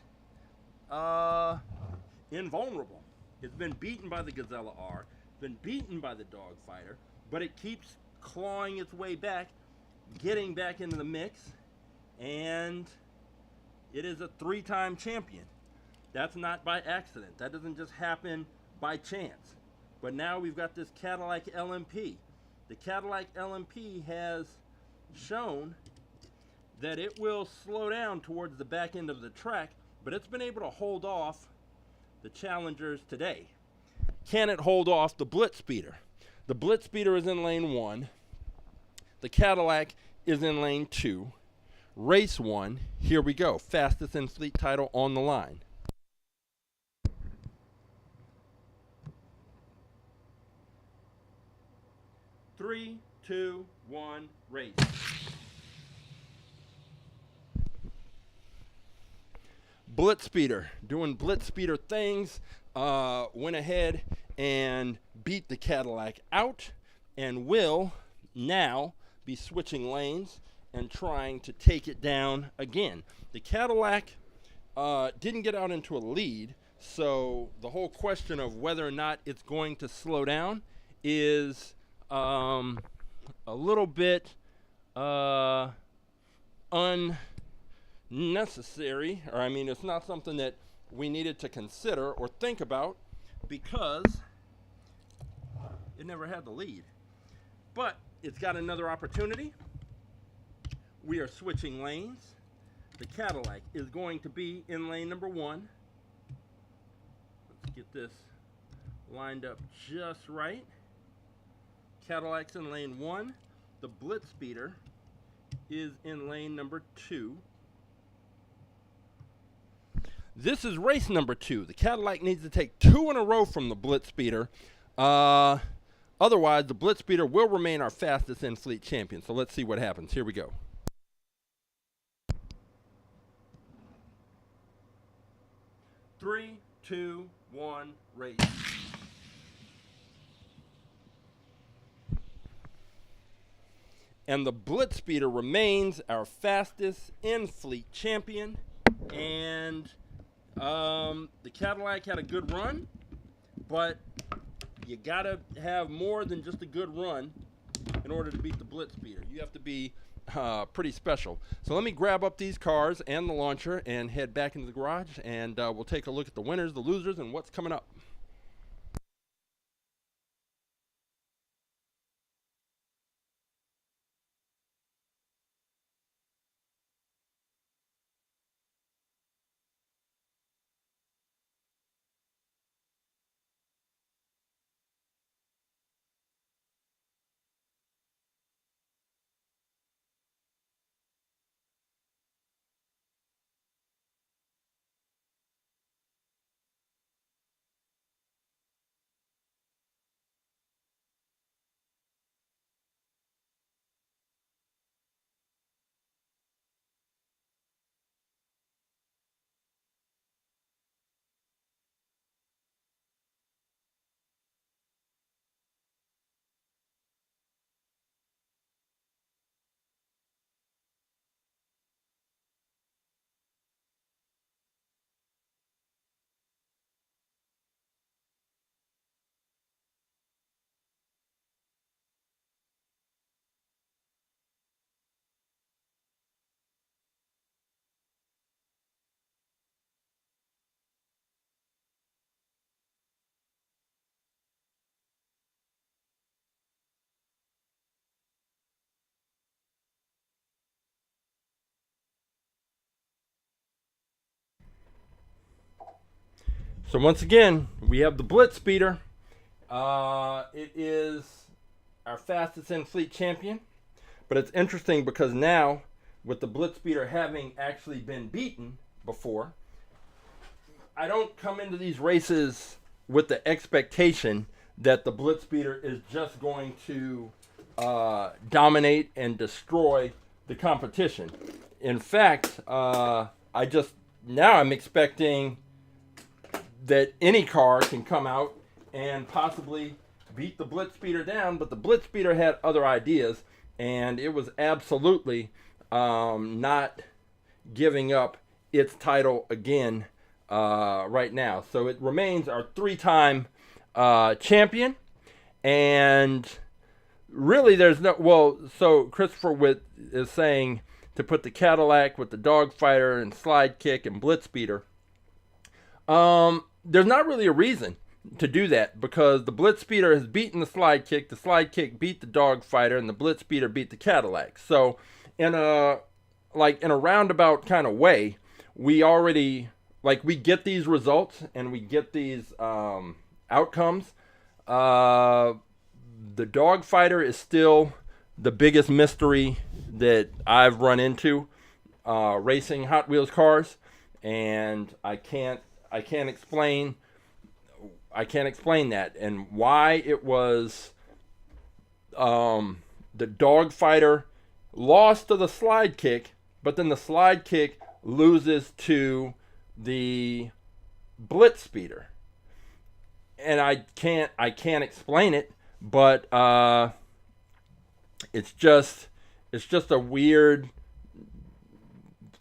Speaker 1: invulnerable. It's been beaten by the Gazella R, been beaten by the Dogfighter, but it keeps clawing its way back, getting back into the mix, and it is a 3-time champion. That's not by accident. That doesn't just happen by chance. But now we've got this Cadillac LMP. The Cadillac LMP has shown that it will slow down towards the back end of the track, but it's been able to hold off the challengers today. Can it hold off the BlitzSpeeder? The BlitzSpeeder is in lane 1. The Cadillac is in lane 2. Race 1, here we go. Fastest in fleet title on the line. Three, two, one, race. BlitzSpeeder, doing BlitzSpeeder things, went ahead and beat the Cadillac out and will now be switching lanes and trying to take it down again. The Cadillac didn't get out into a lead, so the whole question of whether or not it's going to slow down is a little bit unnecessary, or I mean, it's not something that we needed to consider or think about, because it never had the lead. But it's got another opportunity. We are switching lanes. The Cadillac is going to be in lane number 1. Let's get this lined up just right. Cadillac's in lane 1. The BlitzSpeeder is in lane number 2. This is race number 2. The Cadillac needs to take 2 in a row from the BlitzSpeeder. Otherwise, the BlitzSpeeder will remain our fastest in-fleet champion. So let's see what happens. Here we go. Three, two, one, race. And the BlitzSpeeder remains our fastest in-fleet champion. And the Cadillac had a good run, but you gotta have more than just a good run in order to beat the BlitzSpeeder. You have to be pretty special. So let me grab up these cars and the launcher and head back into the garage, and we'll take a look at the winners, the losers, and what's coming up. So once again, we have the BlitzSpeeder. It is our fastest in-fleet champion. But it's interesting because now, with the BlitzSpeeder having actually been beaten before, I don't come into these races with the expectation that the BlitzSpeeder is just going to dominate and destroy the competition. In fact, I'm expecting that any car can come out and possibly beat the BlitzSpeeder down, but the BlitzSpeeder had other ideas, and it was absolutely not giving up its title again right now. So it remains our 3-time champion, and really there's no, well, so Christopher Witt is saying to put the Cadillac with the Dogfighter and Slide Kick and BlitzSpeeder. There's not really a reason to do that, because the BlitzSpeeder has beaten the Slide Kick beat the Dogfighter, and the BlitzSpeeder beat the Cadillac. So in a roundabout kind of way, we already, we get these results and we get these outcomes. The Dogfighter is still the biggest mystery that I've run into racing Hot Wheels cars, and I can't explain that, and why it was the Dogfighter lost to the Slide Kick, but then the Slide Kick loses to the BlitzSpeeder, and I can't explain it, but it's just a weird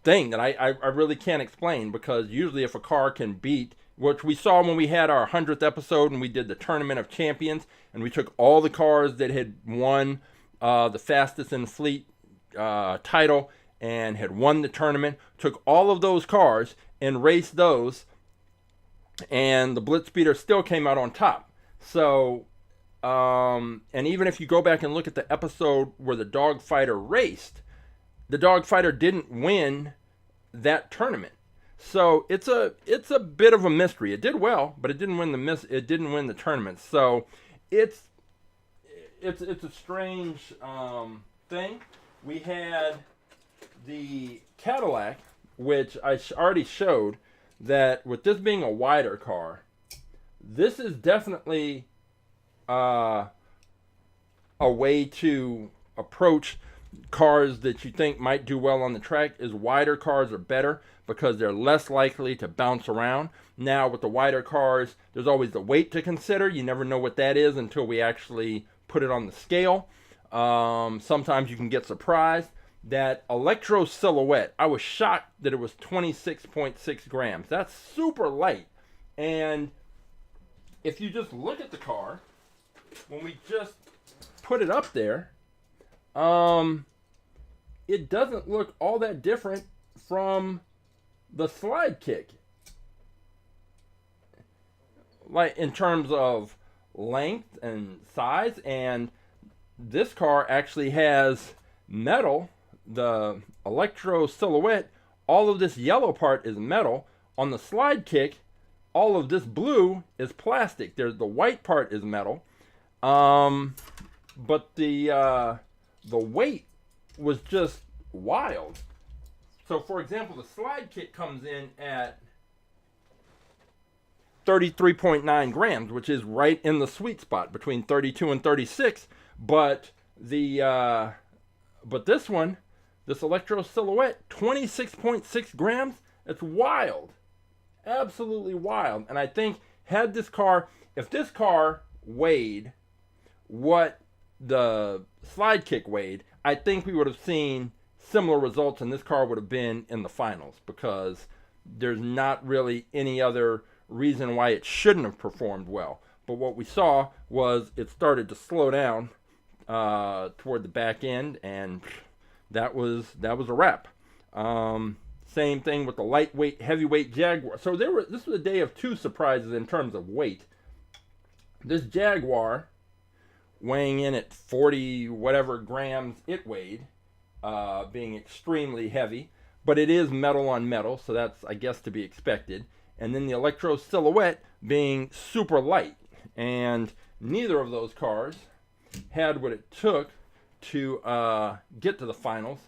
Speaker 1: thing that I really can't explain, because usually if a car can beat, which we saw when we had our 100th episode and we did the Tournament of Champions, and we took all the cars that had won the fastest in fleet title and had won the tournament, took all of those cars and raced those and the BlitzSpeeder still came out on top. So, and even if you go back and look at the episode where the Dogfighter raced, the Dogfighter didn't win that tournament. So it's a bit of a mystery. It did well, but it didn't win the tournament. So it's a strange thing. We had the Cadillac, which I already showed, that with this being a wider car, this is definitely a way to approach cars that you think might do well on the track. Is wider cars are better because they're less likely to bounce around. Now with the wider cars, there's always the weight to consider. You never know what that is until we actually put it on the scale. Sometimes you can get surprised. That Electro Silhouette, I was shocked that it was 26.6 grams. That's super light. And if you just look at the car, when we just put it up there, it doesn't look all that different from the slide kick. Like in terms of length and size, and this car actually has metal. The Electro Silhouette, all of this yellow part is metal. On the slide kick, all of this blue is plastic. The white part is metal. But the weight was just wild. So for example, the slide kick comes in at 33.9 grams, which is right in the sweet spot between 32 and 36. But this one, this Electro Silhouette, 26.6 grams. It's wild. Absolutely wild. And I think if this car weighed what the slide kick weighed, I think we would have seen similar results, and this car would have been in the finals, because there's not really any other reason why it shouldn't have performed well. But what we saw was it started to slow down toward the back end, and that was a wrap. Same thing with the lightweight, heavyweight Jaguar. So this was a day of two surprises in terms of weight. This Jaguar, weighing in at 40 whatever grams it weighed, being extremely heavy, but it is metal on metal, so that's, I guess, to be expected. And then the Electro Silhouette being super light, and neither of those cars had what it took to get to the finals.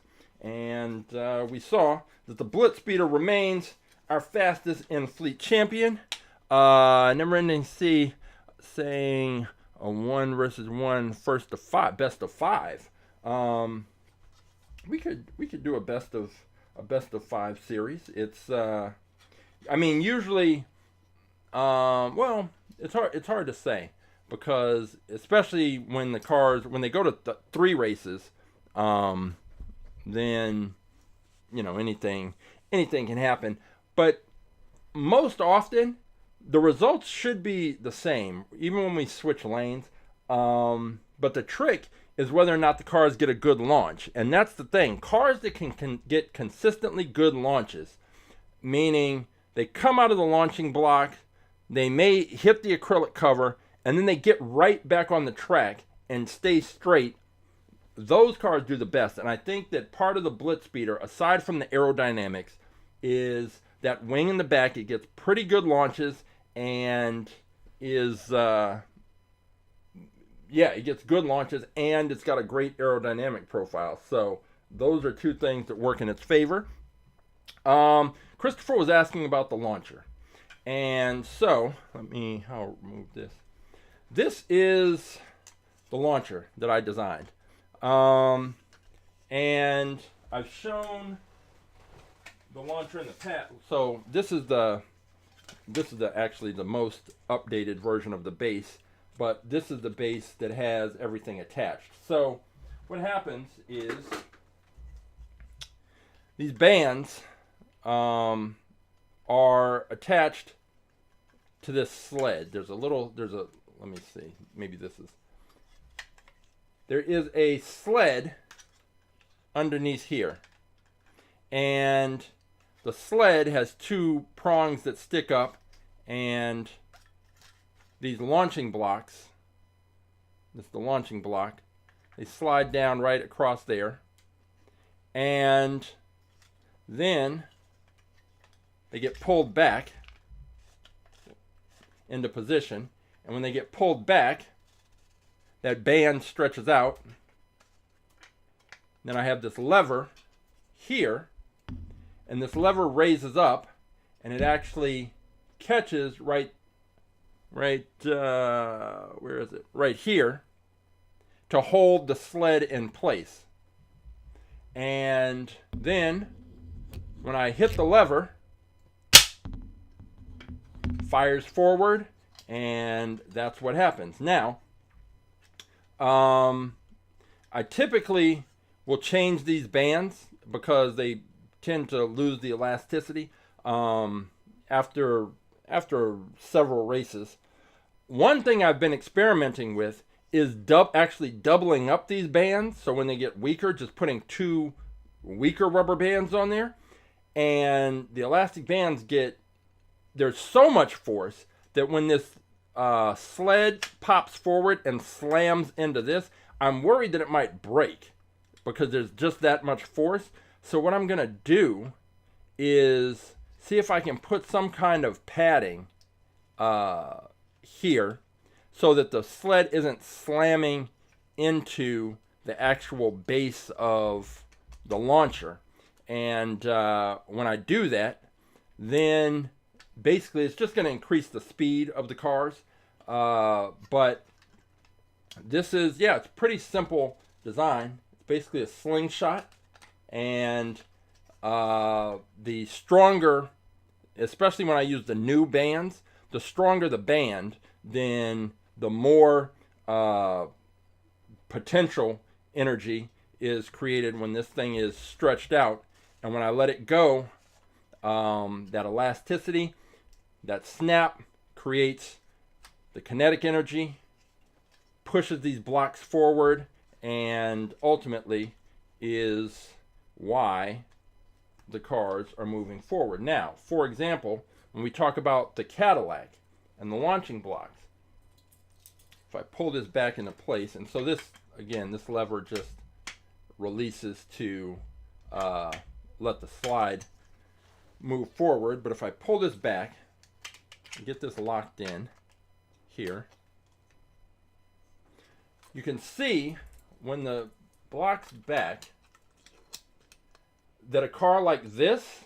Speaker 1: And we saw that the BlitzSpeeder remains our fastest in-fleet champion. Never ending C saying a 1 versus 1 first to 5, best of 5. We could do a best of 5 series. It's I mean, usually well, it's hard to say, because especially when they go to 3 races, then anything can happen. But most often the results should be the same, even when we switch lanes. But the trick is whether or not the cars get a good launch. And that's the thing. Cars that can get consistently good launches, meaning they come out of the launching block, they may hit the acrylic cover, and then they get right back on the track and stay straight. Those cars do the best. And I think that part of the BlitzSpeeder, aside from the aerodynamics, is that wing in the back. It gets pretty good launches, and it gets good launches, and it's got a great aerodynamic profile. So those are two things that work in its favor. Christopher was asking about the launcher, and so I'll remove this. This is the launcher that I designed, and I've shown the launcher in the past. So this is actually the most updated version of the base, but this is the base that has everything attached. So what happens is these bands are attached to this sled. Let me see, maybe there is a sled underneath here, and the sled has 2 prongs that stick up, and these launching blocks, this is the launching block, they slide down right across there, and then they get pulled back into position, and when they get pulled back, that band stretches out. Then I have this lever here, and this lever raises up, and it actually catches where is it? Right here, to hold the sled in place. And then when I hit the lever, fires forward, and that's what happens. Now, I typically will change these bands because they tend to lose the elasticity after several races. One thing I've been experimenting with is actually doubling up these bands, so when they get weaker, just putting 2 weaker rubber bands on there, and the elastic bands there's so much force that when this sled pops forward and slams into this, I'm worried that it might break because there's just that much force. So what I'm gonna do is see if I can put some kind of padding here so that the sled isn't slamming into the actual base of the launcher. And when I do that, then basically it's just going to increase the speed of the cars. But this is, it's pretty simple design. It's basically a slingshot, and the stronger, especially when I use the new bands, the stronger the band, then the more potential energy is created when this thing is stretched out. And when I let it go, that elasticity, that snap creates the kinetic energy, pushes these blocks forward, and ultimately is why the cars are moving forward. Now, for example, when we talk about the Cadillac and the launching blocks, if I pull this back into place, and so this, again, this lever just releases to let the slide move forward, but if I pull this back and get this locked in here, you can see when the block's back that a car like this,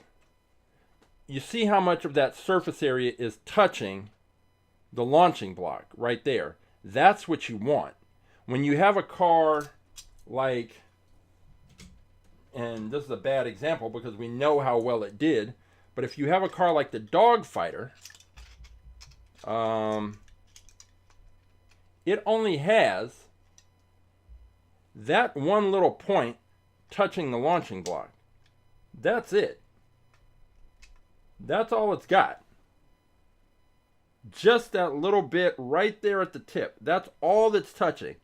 Speaker 1: you see how much of that surface area is touching the launching block right there. That's what you want. When you have a car like, and this is a bad example because we know how well it did, but if you have a car like the Dodge Fighter, it only has that one little point touching the launching block. That's it. That's all it's got. Just that little bit right there at the tip. That's all that's touching.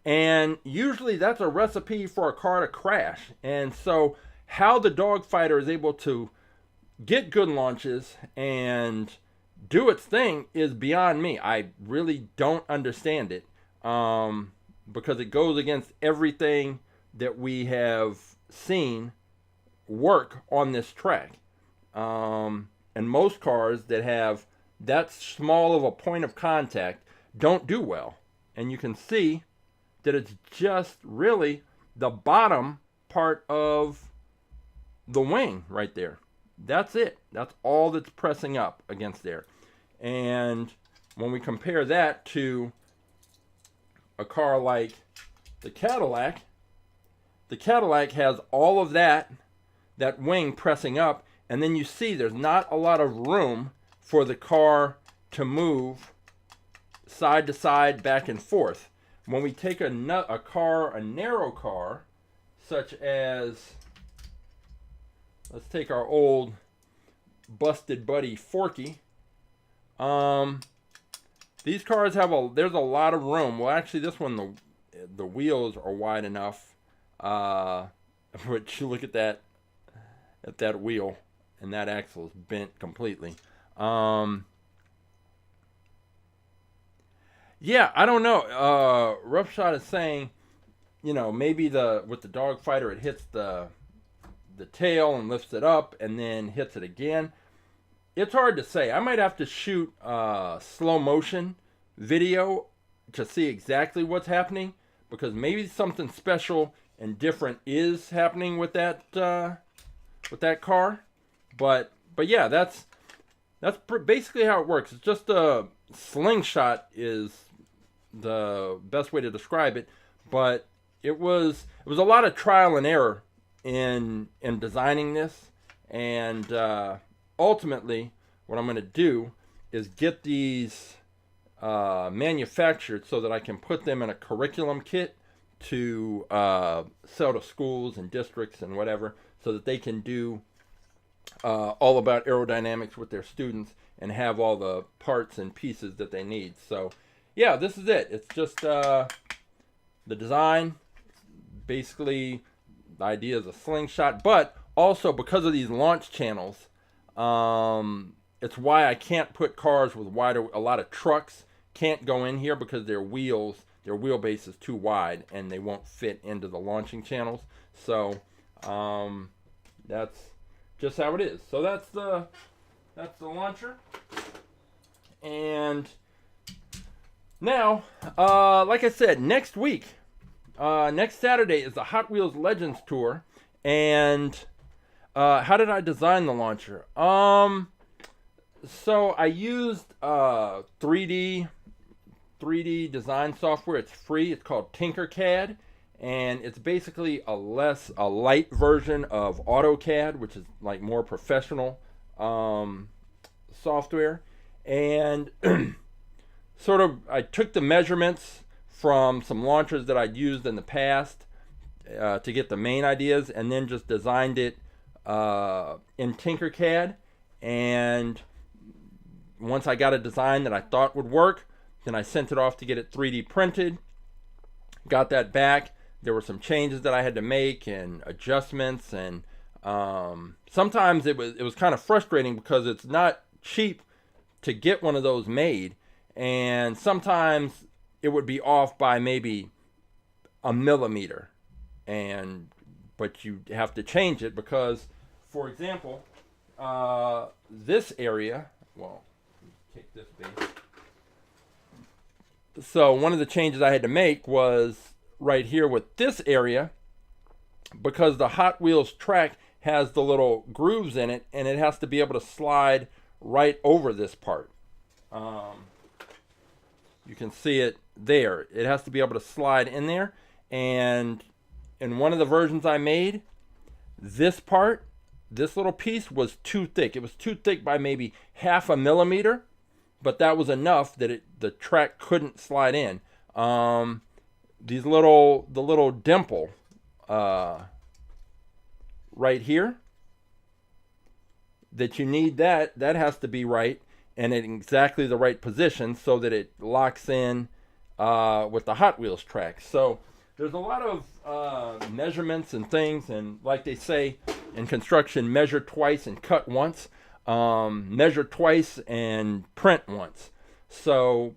Speaker 1: And usually that's a recipe for a car to crash. And so how the Dodge Fighter is able to get good launches and do its thing is beyond me. I really don't understand it because it goes against everything that we have seen work on this track. And most cars that have that small of a point of contact don't do well. And you can see that it's just really the bottom part of the wing right there. That's it. That's all that's pressing up against there. And when we compare that to a car like the Cadillac has all of that wing pressing up, and then you see there's not a lot of room for the car to move side to side, back and forth. When we take a narrow car, such as, let's take our old busted buddy Forky. These cars have there's a lot of room. Well, actually, this one, the wheels are wide enough. But you look at that wheel, and that axle is bent completely. Yeah, I don't know. Roughshot is saying, maybe with the dogfighter it hits the tail and lifts it up and then hits it again. It's hard to say. I might have to shoot slow motion video to see exactly what's happening, because maybe something special and different is happening with that car. But yeah, that's basically how it works. It's just a slingshot is the best way to describe it. But it was a lot of trial and error in designing this, and ultimately what I'm going to do is get these manufactured so that I can put them in a curriculum kit to sell to schools and districts and whatever, so that they can do all about aerodynamics with their students and have all the parts and pieces that they need. So yeah, this is it. It's just the design. Basically, the idea is a slingshot, but also because of these launch channels, it's why I can't put cars with a lot of trucks can't go in here, because their wheelbase is too wide and they won't fit into the launching channels. So that's just how it is. So that's the launcher. And now, like I said, next week, next Saturday is the Hot Wheels Legends Tour. And how did I design the launcher? So I used 3D design software. It's free. It's called Tinkercad, and it's basically a light version of AutoCAD, which is like more professional software. And sort of I took the measurements from some launchers that I'd used in the past to get the main ideas, and then just designed it in Tinkercad. And once I got a design that I thought would work, then I sent it off to get it 3D printed. Got that back. There were some changes that I had to make and adjustments, and sometimes it was kind of frustrating because it's not cheap to get one of those made, and sometimes it would be off by maybe a millimeter, but you have to change it because, for example, this area, well, take this base. So one of the changes I had to make was right here with this area, because the Hot Wheels track has the little grooves in it, and it has to be able to slide right over this part. You can see it there. It has to be able to slide in there, and in one of the versions I made, this little piece was too thick. It was too thick by maybe 0.5 millimeter, but that was enough that the track couldn't slide in. The little dimple right here, that you need, that has to be right and in exactly the right position so that it locks in with the Hot Wheels track. So there's a lot of measurements and things, and like they say in construction, measure twice and cut once. Measure twice and print once. So,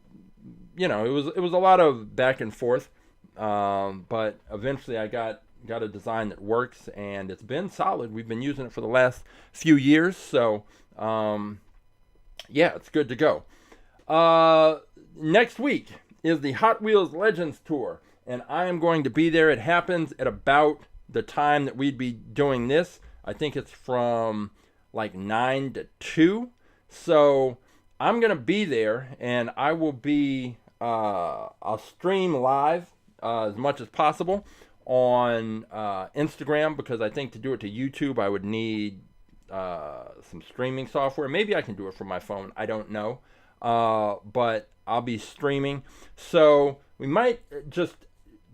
Speaker 1: it was a lot of back and forth, but eventually I got a design that works, and it's been solid. We've been using it for the last few years, so yeah, it's good to go. Next week is the Hot Wheels Legends Tour, and I am going to be there. It happens at about the time that we'd be doing this. I think it's from like 9 to 2. So I'm going to be there, and I will be, I'll stream live as much as possible on Instagram, because I think to do it to YouTube, I would need some streaming software. Maybe I can do it from my phone. I don't know. But I'll be streaming. So we might just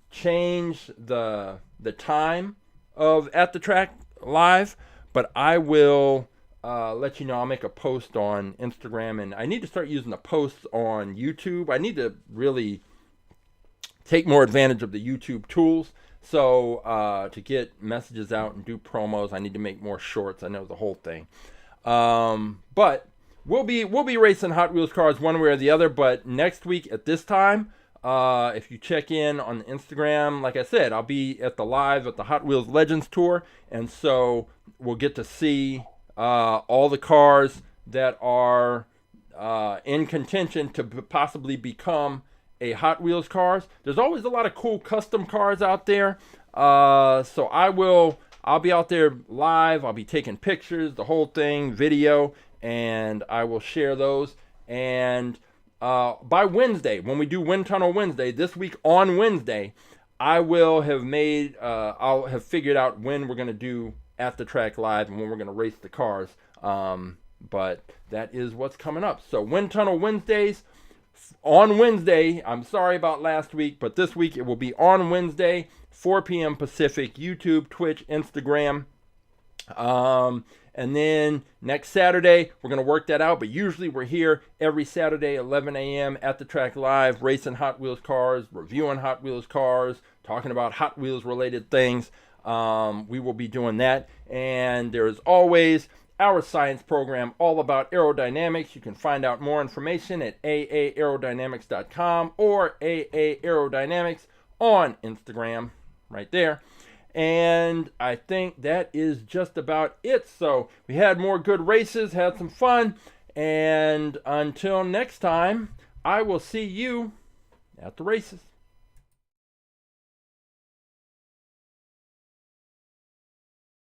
Speaker 1: change the time of At The Track Live, but I will let you know. I'll make a post on Instagram, and I need to start using the posts on YouTube. I need to really take more advantage of the YouTube tools. So to get messages out and do promos, I need to make more shorts. I know the whole thing. But we'll be racing Hot Wheels cars one way or the other. But next week at this time, if you check in on Instagram, like I said, I'll be at the live at the Hot Wheels Legends Tour, and so we'll get to see all the cars that are in contention to possibly become a Hot Wheels cars. There's always a lot of cool custom cars out there. So I'll be out there live. I'll be taking pictures, the whole thing, video, and I will share those. And by Wednesday, when we do Wind Tunnel Wednesday, this week on Wednesday, I will have made, I'll have figured out when we're going to do At The Track Live and when we're going to race the cars. But that is what's coming up. So Wind Tunnel Wednesdays on Wednesday. I'm sorry about last week, but this week it will be on Wednesday, 4 p.m. Pacific, YouTube, Twitch, Instagram. And then next Saturday, we're going to work that out. But usually we're here every Saturday, 11 a.m. at the track live, racing Hot Wheels cars, reviewing Hot Wheels cars, talking about Hot Wheels related things. We will be doing that. And there's always our science program all about aerodynamics. You can find out more information at aaerodynamics.com or aaerodynamics on Instagram right there. And I think that is just about it. So we had more good races, had some fun. And until next time, I will see you at the races.